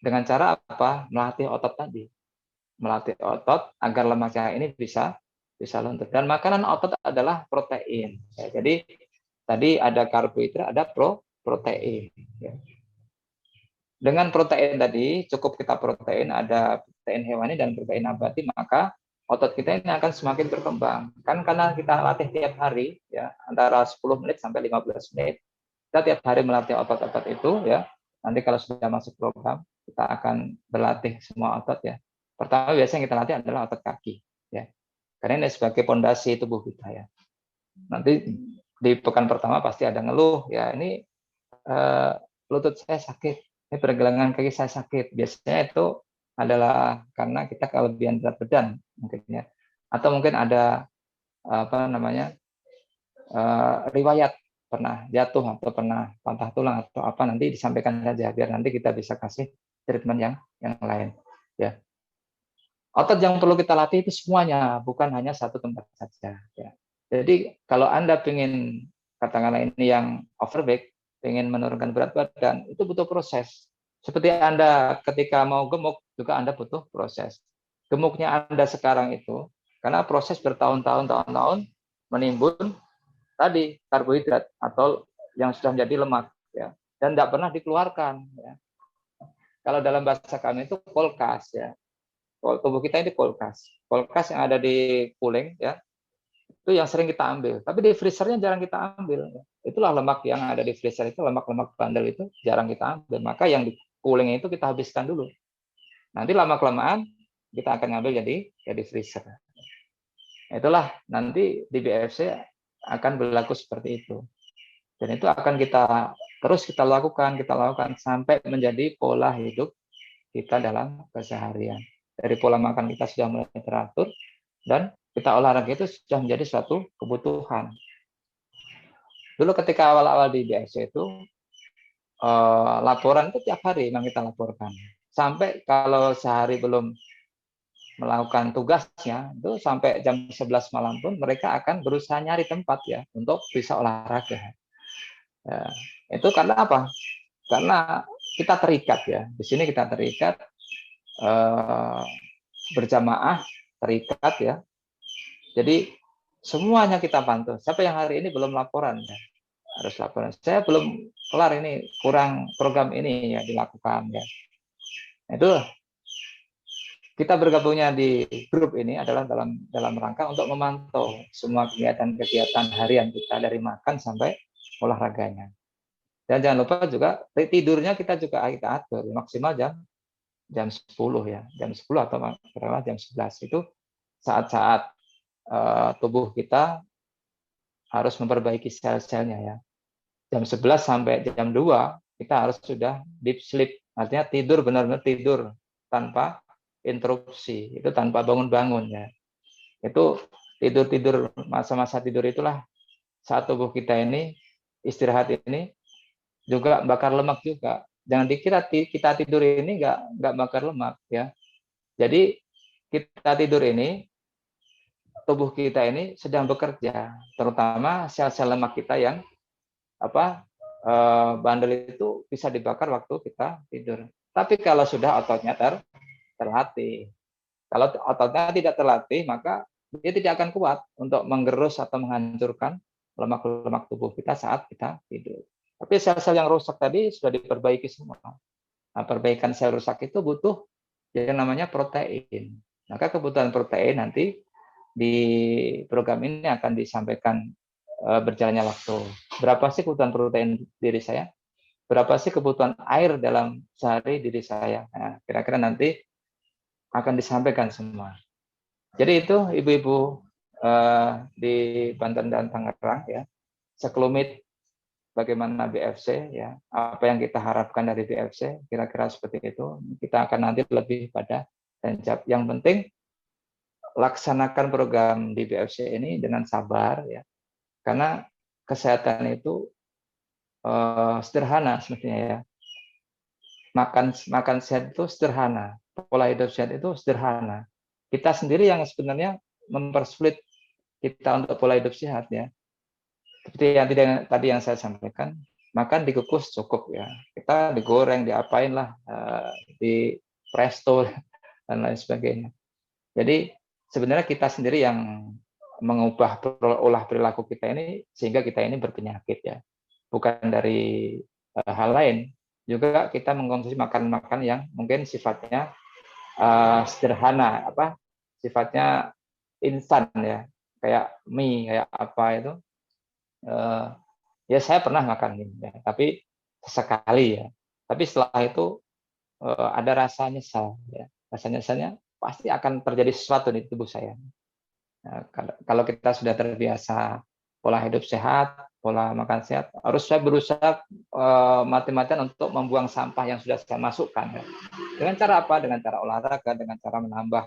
Dengan cara apa? Melatih otot tadi. Melatih otot agar lemaknya ini bisa luntur. Dan makanan otot adalah protein. Ya, jadi tadi ada karbohidrat, ada protein. Ya. Dengan protein tadi, cukup kita protein, ada protein hewani dan protein nabati, maka otot kita ini akan semakin berkembang. Kan karena kita latih tiap hari, ya antara 10 menit sampai 15 menit, kita tiap hari melatih otot-otot itu ya. Nanti kalau sudah masuk program, kita akan berlatih semua otot ya. Pertama biasanya kita latih adalah otot kaki ya. Karena ini sebagai pondasi tubuh kita ya. Nanti di pekan pertama pasti ada ngeluh ya, ini lutut saya sakit, ini pergelangan kaki saya sakit. Biasanya itu adalah karena kita kelebihan berat badan mungkin ya. Atau mungkin ada riwayat pernah jatuh atau pernah patah tulang atau apa, nanti disampaikan saja biar nanti kita bisa kasih treatment yang lain ya. Otot yang perlu kita latih itu semuanya, bukan hanya satu tempat saja ya. Jadi kalau Anda ingin katakanlah ini yang overweight, ingin menurunkan berat badan, itu butuh proses. Seperti Anda ketika mau gemuk juga Anda butuh proses. Gemuknya Anda sekarang itu karena proses bertahun-tahun menimbun tadi karbohidrat atau yang sudah menjadi lemak ya, dan tidak pernah dikeluarkan ya. Kalau dalam bahasa kami itu kulkas ya. Tubuh kita ini kulkas yang ada di cooling ya, itu yang sering kita ambil, tapi di freezernya jarang kita ambil ya. Itulah lemak yang ada di freezer, itu lemak-lemak bandel itu jarang kita ambil, maka yang di cooling itu kita habiskan dulu, nanti lama-kelamaan kita akan ngambil jadi freezer. Itulah nanti di BFC akan berlaku seperti itu. Dan itu akan kita terus kita lakukan sampai menjadi pola hidup kita dalam keseharian. Dari pola makan kita sudah mulai teratur, dan kita olahraga itu sudah menjadi suatu kebutuhan. Dulu ketika awal-awal di BFC itu, laporan itu tiap hari memang kita laporkan. Sampai kalau sehari belum melakukan tugasnya, itu sampai jam 11 malam pun mereka akan berusaha nyari tempat ya untuk bisa olahraga. Ya, itu karena apa? Karena kita terikat ya. Di sini kita terikat berjamaah, terikat ya. Jadi semuanya kita pantau. Siapa yang hari ini belum laporan ya? Harus laporan. Saya belum kelar ini, kurang program ini ya dilakukan ya. Itu kita bergabungnya di grup ini adalah dalam rangka untuk memantau semua kegiatan-kegiatan harian kita dari makan sampai olahraganya. Dan jangan lupa juga tidurnya kita juga kita atur maksimal jam 10 ya, jam 10 atau jam 11 itu saat-saat tubuh kita harus memperbaiki sel-selnya ya. Jam 11 sampai jam 2 kita harus sudah deep sleep, artinya tidur benar-benar tidur tanpa interupsi, itu tanpa bangun-bangun ya. Itu tidur masa-masa tidur itulah saat tubuh kita ini istirahat ini juga bakar lemak juga. Jangan dikira kita tidur ini nggak bakar lemak ya. Jadi kita tidur ini tubuh kita ini sedang bekerja, terutama sel-sel lemak kita yang bandel itu bisa dibakar waktu kita tidur. Tapi kalau sudah ototnya terlatih. Kalau ototnya tidak terlatih, maka dia tidak akan kuat untuk menggerus atau menghancurkan lemak-lemak tubuh kita saat kita tidur. Tapi sel-sel yang rusak tadi sudah diperbaiki semua. Nah, perbaikan sel rusak itu butuh yang namanya protein. Maka kebutuhan protein nanti di program ini akan disampaikan berjalannya waktu. Berapa sih kebutuhan protein diri saya? Berapa sih kebutuhan air dalam sehari diri saya? Nah, kira-kira nanti akan disampaikan semua. Jadi itu ibu-ibu di Banten dan Tangerang ya, sekelumit bagaimana BFC ya, apa yang kita harapkan dari BFC, kira-kira seperti itu. Kita akan nanti lebih pada tancap. Yang penting laksanakan program di BFC ini dengan sabar ya, karena kesehatan itu sederhana sebetulnya ya. Makan sehat itu sederhana, pola hidup sehat itu sederhana. Kita sendiri yang sebenarnya mempersulit kita untuk pola hidup sehat ya. Seperti yang tadi yang saya sampaikan, makan dikukus cukup ya. Kita digoreng, diapain lah, di presto dan lain sebagainya. Jadi sebenarnya kita sendiri yang mengubah olah perilaku kita ini sehingga kita ini berpenyakit ya. Bukan dari hal lain. Juga kita mengkonsumsi makan-makan yang mungkin sifatnya sederhana, sifatnya instan ya, kayak mie, kayak apa itu. Ya saya pernah makan mie, ya, tapi sesekali ya. Tapi setelah itu ada rasa nyesal, ya. Rasa nyesalnya pasti akan terjadi sesuatu di tubuh saya. Nah, kalau kita sudah terbiasa pola hidup sehat, pola makan sehat, harus saya berusaha mati-matian untuk membuang sampah yang sudah saya masukkan. Ya. Dengan cara apa? Dengan cara olahraga, dengan cara menambah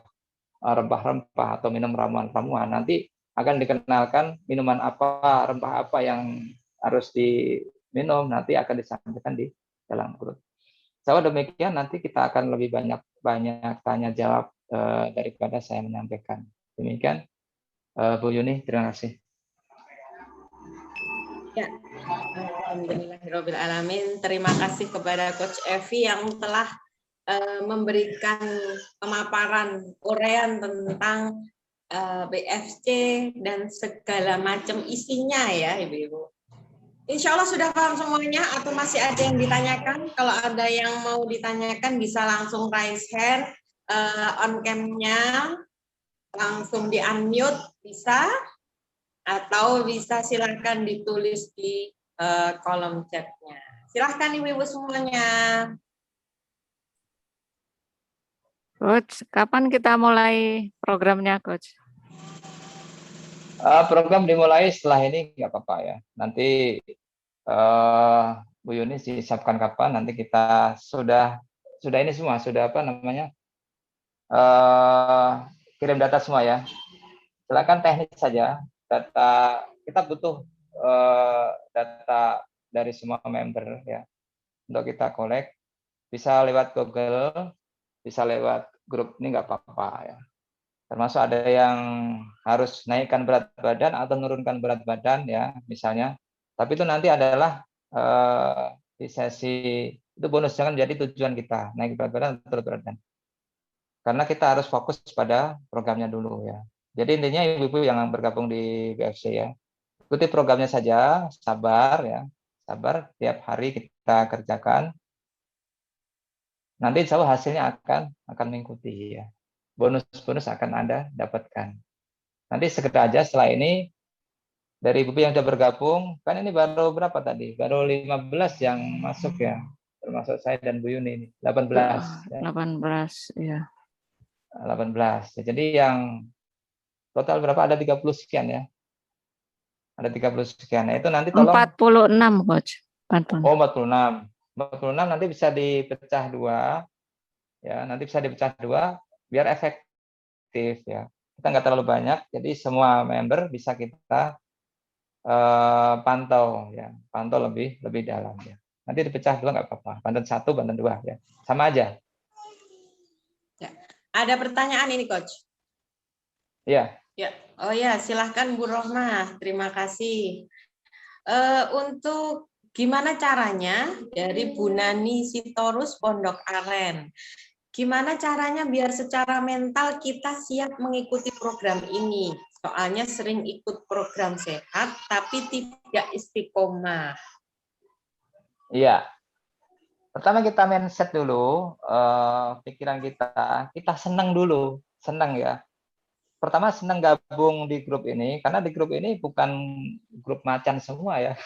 rempah-rempah atau minum ramuan-ramuan. Nanti akan dikenalkan minuman apa, rempah apa yang harus diminum, nanti akan disampaikan di dalam grup. Saya demikian, nanti kita akan lebih banyak tanya jawab daripada saya menyampaikan. Demikian, Bu Yuni, terima kasih. Ya, alhamdulillahirobbilalamin. Terima kasih kepada Coach Evi yang telah memberikan pemaparan uraian tentang BFC dan segala macam isinya ya Ibu-Ibu. Insya Allah sudah paham semuanya atau masih ada yang ditanyakan? Kalau ada yang mau ditanyakan bisa langsung raise hand, on cam-nya langsung di unmute bisa, atau bisa silakan ditulis di kolom chat-nya. Silahkan Ibu-Ibu semuanya. Coach, kapan kita mulai programnya, Coach? Program dimulai setelah ini nggak apa-apa ya. Nanti Bu Yuni disiapkan kapan, nanti kita sudah ini semua, sudah apa namanya, kirim data semua ya. Silakan teknis saja, data kita butuh data dari semua member ya, untuk kita collect, bisa lewat Google, bisa lewat grup, ini nggak apa-apa ya. Termasuk ada yang harus naikkan berat badan atau menurunkan berat badan ya misalnya, tapi itu nanti adalah di sesi itu bonus, jangan jadi tujuan kita naik berat badan atau turun berat badan, karena kita harus fokus pada programnya dulu ya. Jadi intinya ibu-ibu yang bergabung di BFC ya, ikuti programnya saja, sabar ya, sabar, tiap hari kita kerjakan, nanti insya Allah hasilnya akan mengikuti ya, bonus-bonus akan Anda dapatkan. Nanti segera aja setelah ini, dari ibu yang sudah bergabung, kan ini baru berapa tadi? Baru 15 yang masuk ya, termasuk saya dan Bu Yuni ini, 18. Ya. 18, ya. 18. Jadi yang total berapa? Ada 30 sekian ya. Ada 30 sekian. Nah, itu nanti tolong. 46, Coach. 46. Oh, 46. 46 nanti bisa dipecah 2. Ya, nanti bisa dipecah 2 biar efektif ya. Kita nggak terlalu banyak, jadi semua member bisa kita pantau ya, pantau lebih dalam ya. Nanti dipecah 2 nggak apa-apa, banten 1, banten 2 ya, sama aja. Ya. Ada pertanyaan ini, Coach? Iya. Ya. Oh ya, silahkan Bu Rohmah. Terima kasih. Untuk gimana caranya dari Bu Nani Sitorus Pondok Aren, gimana caranya biar secara mental kita siap mengikuti program ini? Soalnya sering ikut program sehat, tapi tidak istiqomah. Iya. Pertama kita mindset dulu, pikiran kita senang dulu, senang ya. Pertama senang gabung di grup ini, karena di grup ini bukan grup macan semua ya.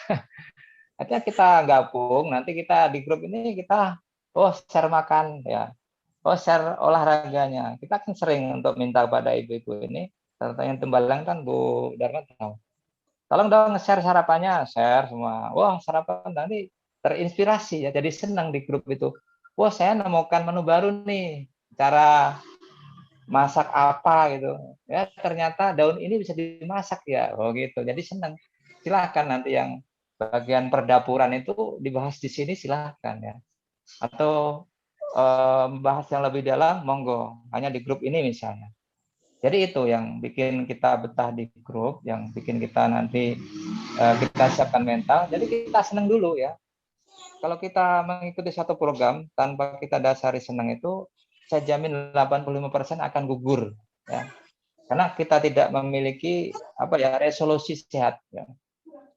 Artinya kita gabung, nanti kita di grup ini kita, share makan ya, share olahraganya. Kita kan sering untuk minta pada ibu-ibu ini, serta yang Tembalang kan Bu Dharma tahu. Tolong dong share sarapannya, share semua. Wah, sarapan nanti terinspirasi ya, jadi senang di grup itu. Wah, saya nemukan menu baru nih, cara masak apa gitu. Ya, ternyata daun ini bisa dimasak ya. Oh gitu. Jadi senang. Silakan nanti yang bagian perdapuran itu dibahas di sini, silakan ya. Atau membahas yang lebih dalam, monggo. Hanya di grup ini misalnya. Jadi itu yang bikin kita betah di grup, yang bikin kita nanti kita siapkan mental. Jadi kita senang dulu ya. Kalau kita mengikuti satu program tanpa kita dasari senang itu, saya jamin 85% akan gugur ya. Karena kita tidak memiliki resolusi sehat ya.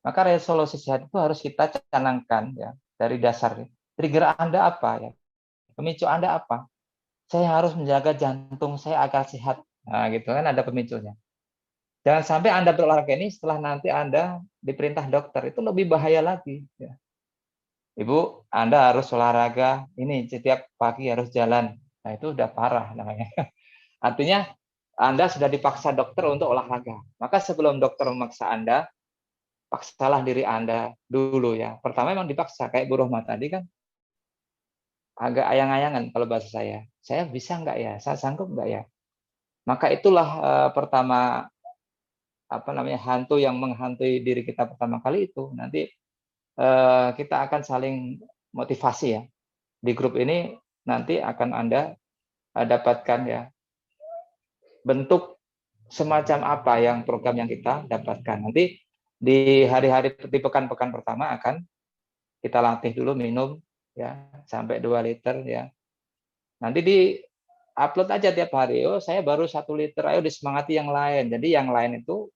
Maka resolusi sehat itu harus kita canangkan ya dari dasar. Trigger Anda apa ya? Pemicu Anda apa? Saya harus menjaga jantung saya agar sehat. Nah, gitu kan ada pemicunya. Jangan sampai Anda berolahraga ini setelah nanti Anda diperintah dokter, itu lebih bahaya lagi ya. Ibu, Anda harus olahraga ini setiap pagi harus jalan. Nah, itu udah parah namanya. Artinya Anda sudah dipaksa dokter untuk olahraga. Maka sebelum dokter memaksa Anda, paksalah diri Anda dulu ya. Pertama memang dipaksa, kayak Bu Rohmah tadi kan agak ayang-ayangan kalau bahasa saya. Saya bisa nggak ya? Saya sanggup nggak ya? Maka itulah pertama hantu yang menghantui diri kita pertama kali itu. Nanti kita akan saling motivasi ya. Di grup ini nanti akan Anda dapatkan ya bentuk semacam apa yang program yang kita dapatkan. Nanti di hari-hari di pekan-pekan pertama akan kita latih dulu minum ya sampai 2 liter ya. Nanti di upload aja tiap hari. Oh, saya baru 1 liter. Ayo disemangati yang lain. Jadi yang lain itu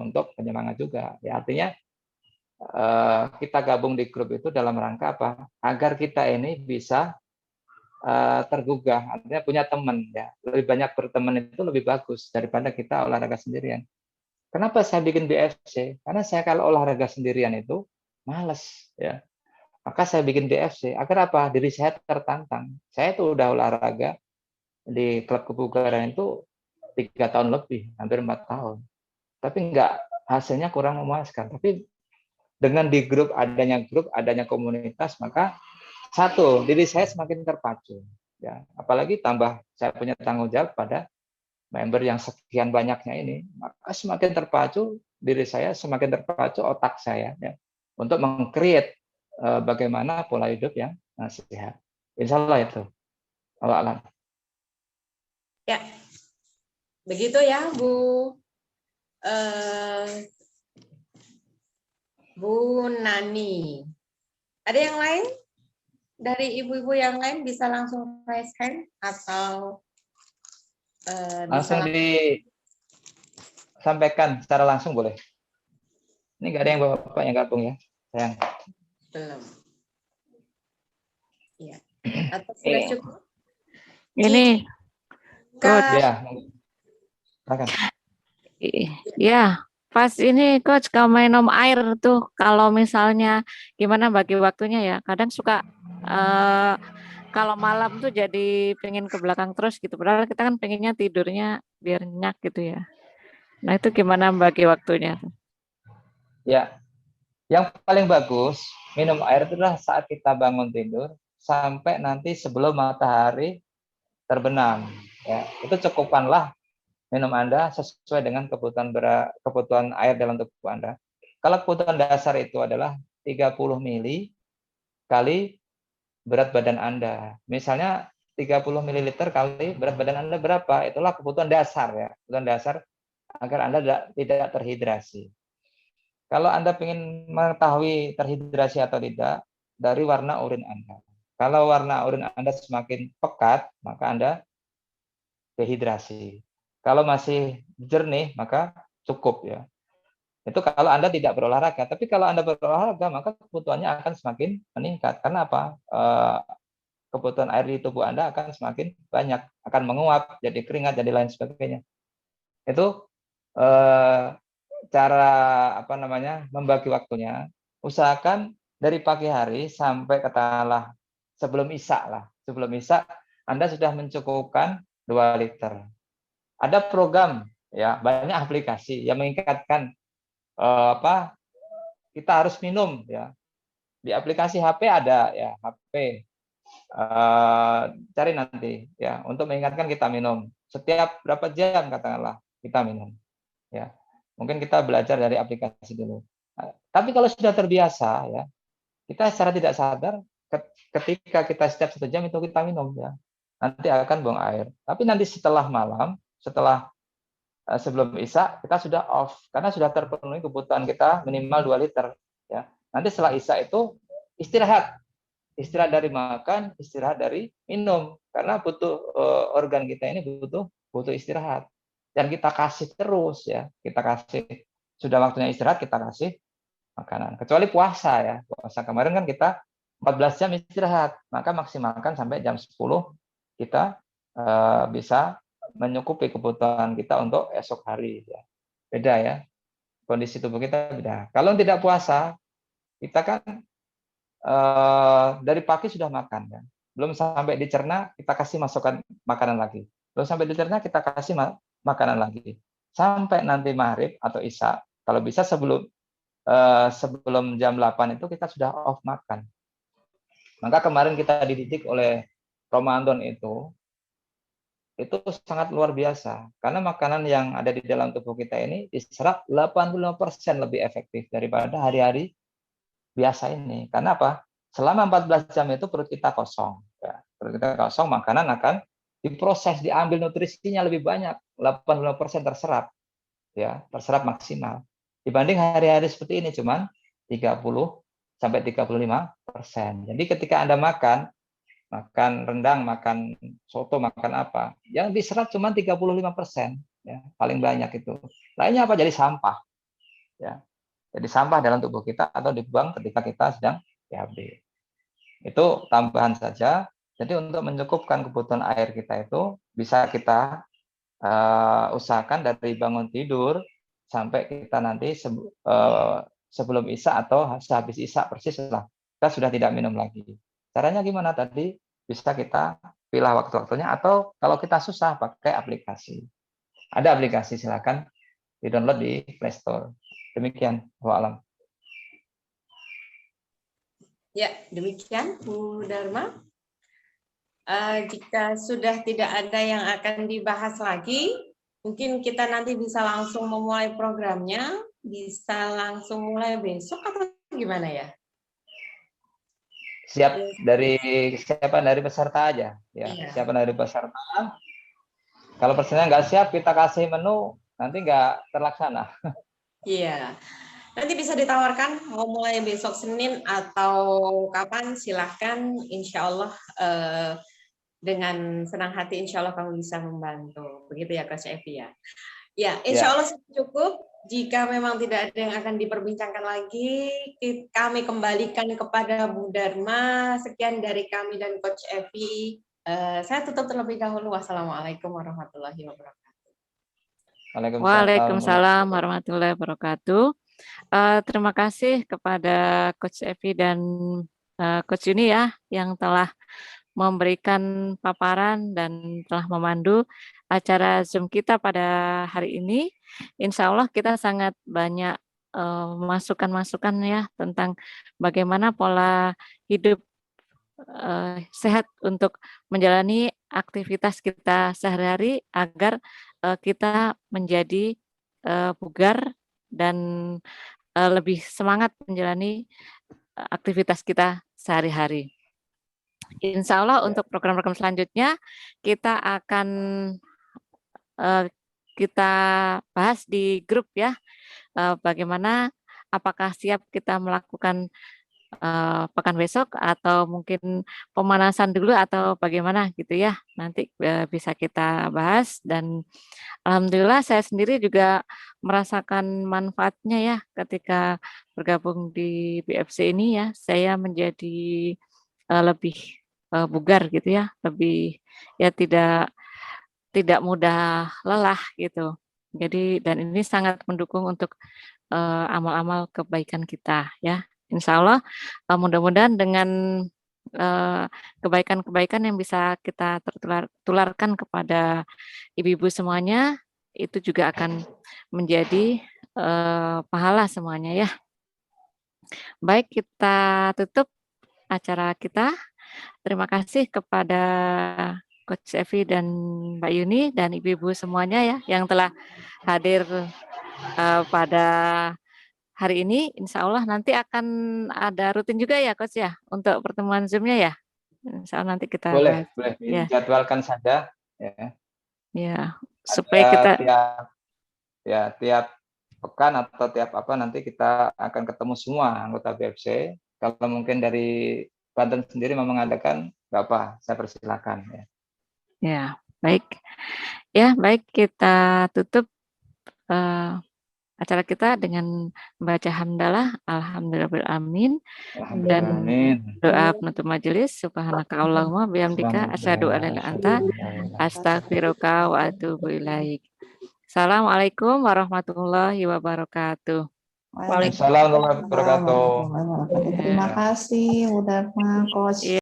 untuk penyemangat juga. Ya, artinya kita gabung di grup itu dalam rangka apa? Agar kita ini bisa tergugah, artinya punya teman ya. Lebih banyak berteman itu lebih bagus daripada kita olahraga sendirian. Kenapa saya bikin BFC? Karena saya kalau olahraga sendirian itu males ya. Maka saya bikin BFC agar apa? Diri saya tertantang. Saya itu udah olahraga di klub kebugaran itu 3 tahun lebih, hampir 4 tahun. Tapi hasilnya kurang memuaskan. Tapi dengan di grup, adanya komunitas, maka satu, diri saya semakin terpacu. Ya, apalagi tambah saya punya tanggung jawab pada member yang sekian banyaknya ini, maka semakin terpacu diri saya, semakin terpacu otak saya ya, untuk meng-create bagaimana pola hidup yang sehat. Insya Allah itu. Allah alam. Ya, begitu ya Bu Bu Nani. Ada yang lain? Dari ibu-ibu yang lain bisa langsung raise hand atau langsung disampaikan secara langsung boleh. Ini nggak ada yang bapak yang gabung ya, sayang. Belum. Ya. Atau sudah cukup? Ini, Coach. Ya, silakan. Ya, pas ini Coach kalau minum air tuh, kalau misalnya gimana bagi waktunya ya? Kadang suka kalau malam tuh jadi pengen ke belakang terus gitu. Padahal kita kan pengennya tidurnya biar nyenyak gitu ya. Nah itu gimana bagi waktunya? Ya, yang paling bagus minum air itu adalah saat kita bangun tidur sampai nanti sebelum matahari terbenam. Ya, itu cukupkanlah minum Anda sesuai dengan kebutuhan air dalam tubuh Anda. Kalau kebutuhan dasar itu adalah 30 ml kali berat badan Anda. Misalnya 30 ml kali berat badan Anda berapa? Itulah kebutuhan dasar ya. Kebutuhan dasar agar Anda tidak terhidrasi. Kalau Anda ingin mengetahui terhidrasi atau tidak, dari warna urin Anda. Kalau warna urin Anda semakin pekat, maka Anda dehidrasi. Kalau masih jernih, maka cukup ya. Itu kalau Anda tidak berolahraga. Tapi kalau Anda berolahraga, maka kebutuhannya akan semakin meningkat. Karena apa? Kebutuhan air di tubuh Anda akan semakin banyak, akan menguap, jadi keringat, jadi lain sebagainya. Itu cara membagi waktunya. Usahakan dari pagi hari sampai katakanlah sebelum isya lah. Sebelum isya Anda sudah mencukupkan 2 liter. Ada program ya, banyak aplikasi yang mengingatkan kita harus minum ya. Di aplikasi HP ada ya, HP. Cari nanti ya untuk mengingatkan kita minum. Setiap berapa jam katakanlah kita minum. Ya. Mungkin kita belajar dari aplikasi dulu. Tapi kalau sudah terbiasa ya, kita secara tidak sadar ketika kita setiap 1 jam itu kita minum ya. Nanti akan buang air. Tapi nanti setelah malam, sebelum isya kita sudah off karena sudah terpenuhi kebutuhan kita minimal 2 liter ya. Nanti setelah isya itu istirahat dari makan, istirahat dari minum karena organ kita ini butuh istirahat dan kita kasih terus ya, kita kasih sudah waktunya istirahat kita kasih makanan, kecuali puasa ya. Puasa kemarin kan kita 14 jam istirahat, maka maksimalkan sampai jam 10 kita bisa menyukupi kebutuhan kita untuk esok hari ya. Beda ya, kondisi tubuh kita beda. Kalau tidak puasa kita kan dari pagi sudah makan ya, belum sampai dicerna kita kasih masukkan makanan lagi, belum sampai dicerna kita kasih makanan lagi sampai nanti maghrib atau isya. Kalau bisa sebelum jam 8 itu kita sudah off makan. Maka kemarin kita dididik oleh Ramadan itu sangat luar biasa karena makanan yang ada di dalam tubuh kita ini diserap 85% lebih efektif daripada hari-hari biasa ini. Karena apa? Selama 14 jam itu perut kita kosong. Ya, perut kita kosong, makanan akan diproses, diambil nutrisinya lebih banyak, 85% terserap. Ya, terserap maksimal. Dibanding hari-hari seperti ini cuman 30-35%. Jadi ketika Anda makan rendang, makan soto, makan apa, yang diserap cuma 35%, ya, paling banyak itu. Lainnya apa? Jadi sampah. Ya. Jadi sampah dalam tubuh kita atau dibuang ketika kita sedang BAB. Itu tambahan saja. Jadi untuk mencukupkan kebutuhan air kita itu bisa kita usahakan dari bangun tidur sampai kita nanti sebelum isya atau sehabis isya persis lah kita sudah tidak minum lagi. Caranya gimana tadi? Bisa kita pilih waktu-waktunya atau kalau kita susah pakai aplikasi. Ada aplikasi, silakan di-download di Play Store. Demikian, wa'alam. Ya, demikian Bu Dharma. Jika sudah tidak ada yang akan dibahas lagi, mungkin kita nanti bisa langsung memulai programnya, bisa langsung mulai besok atau gimana ya? Siap dari siapa dari peserta aja, ya. Iya. Siapa dari peserta. Kalau pesertanya nggak siap, kita kasih menu, nanti nggak terlaksana. Iya. Nanti bisa ditawarkan mau mulai besok Senin atau kapan, silahkan. Insya Allah dengan senang hati insya Allah kamu bisa membantu. Begitu ya Coach Evi ya. Ya, insya Allah cukup. Jika memang tidak ada yang akan diperbincangkan lagi, kami kembalikan kepada Bu Dharma. Sekian dari kami dan Coach Evi. Saya tutup terlebih dahulu. Wassalamualaikum warahmatullahi wabarakatuh. Waalaikumsalam warahmatullahi wabarakatuh. Terima kasih kepada Coach Evi dan Coach Yuni ya yang telah memberikan paparan dan telah memandu acara Zoom kita pada hari ini. Insya Allah kita sangat banyak masukan-masukan ya tentang bagaimana pola hidup sehat untuk menjalani aktivitas kita sehari-hari agar kita menjadi bugar dan lebih semangat menjalani aktivitas kita sehari-hari. Insya Allah untuk program-program selanjutnya kita akan kita bahas di grup ya, bagaimana apakah siap kita melakukan pekan besok atau mungkin pemanasan dulu atau bagaimana gitu ya, nanti bisa kita bahas. Dan alhamdulillah saya sendiri juga merasakan manfaatnya ya ketika bergabung di BFC ini ya, saya menjadi lebih bugar gitu ya, lebih ya tidak mudah lelah gitu. Jadi dan ini sangat mendukung untuk amal-amal kebaikan kita ya. Insya Allah mudah-mudahan dengan kebaikan-kebaikan yang bisa kita tularkan kepada ibu-ibu semuanya, itu juga akan menjadi pahala semuanya ya. Baik, kita tutup acara kita. Terima kasih kepada Coach Evi dan Mbak Yuni dan ibu-ibu semuanya ya yang telah hadir pada hari ini. Insya Allah nanti akan ada rutin juga ya Coach ya untuk pertemuan Zoom-nya ya. Insya Allah nanti kita boleh ya. dijadwalkan saja ya. Ya, supaya kita tiap pekan atau tiap apa nanti kita akan ketemu semua anggota BFC. Kalau mungkin dari Banten sendiri mau mengadakan, nggak apa, saya persilakan ya. Ya, baik. Ya, baik, kita tutup acara kita dengan membaca hamdalah, alhamdulillahirrahmanirrahim, dan doa penutup majelis. Subhanaka Allahumma bihamdika asyhadu an la ilaha illa anta astaghfiruka wa atubu ilaik. Assalamualaikum warahmatullahi wabarakatuh. Waalaikumsalam warahmatullahi wabarakatuh. Terima kasih, Bu Dharma, Coach.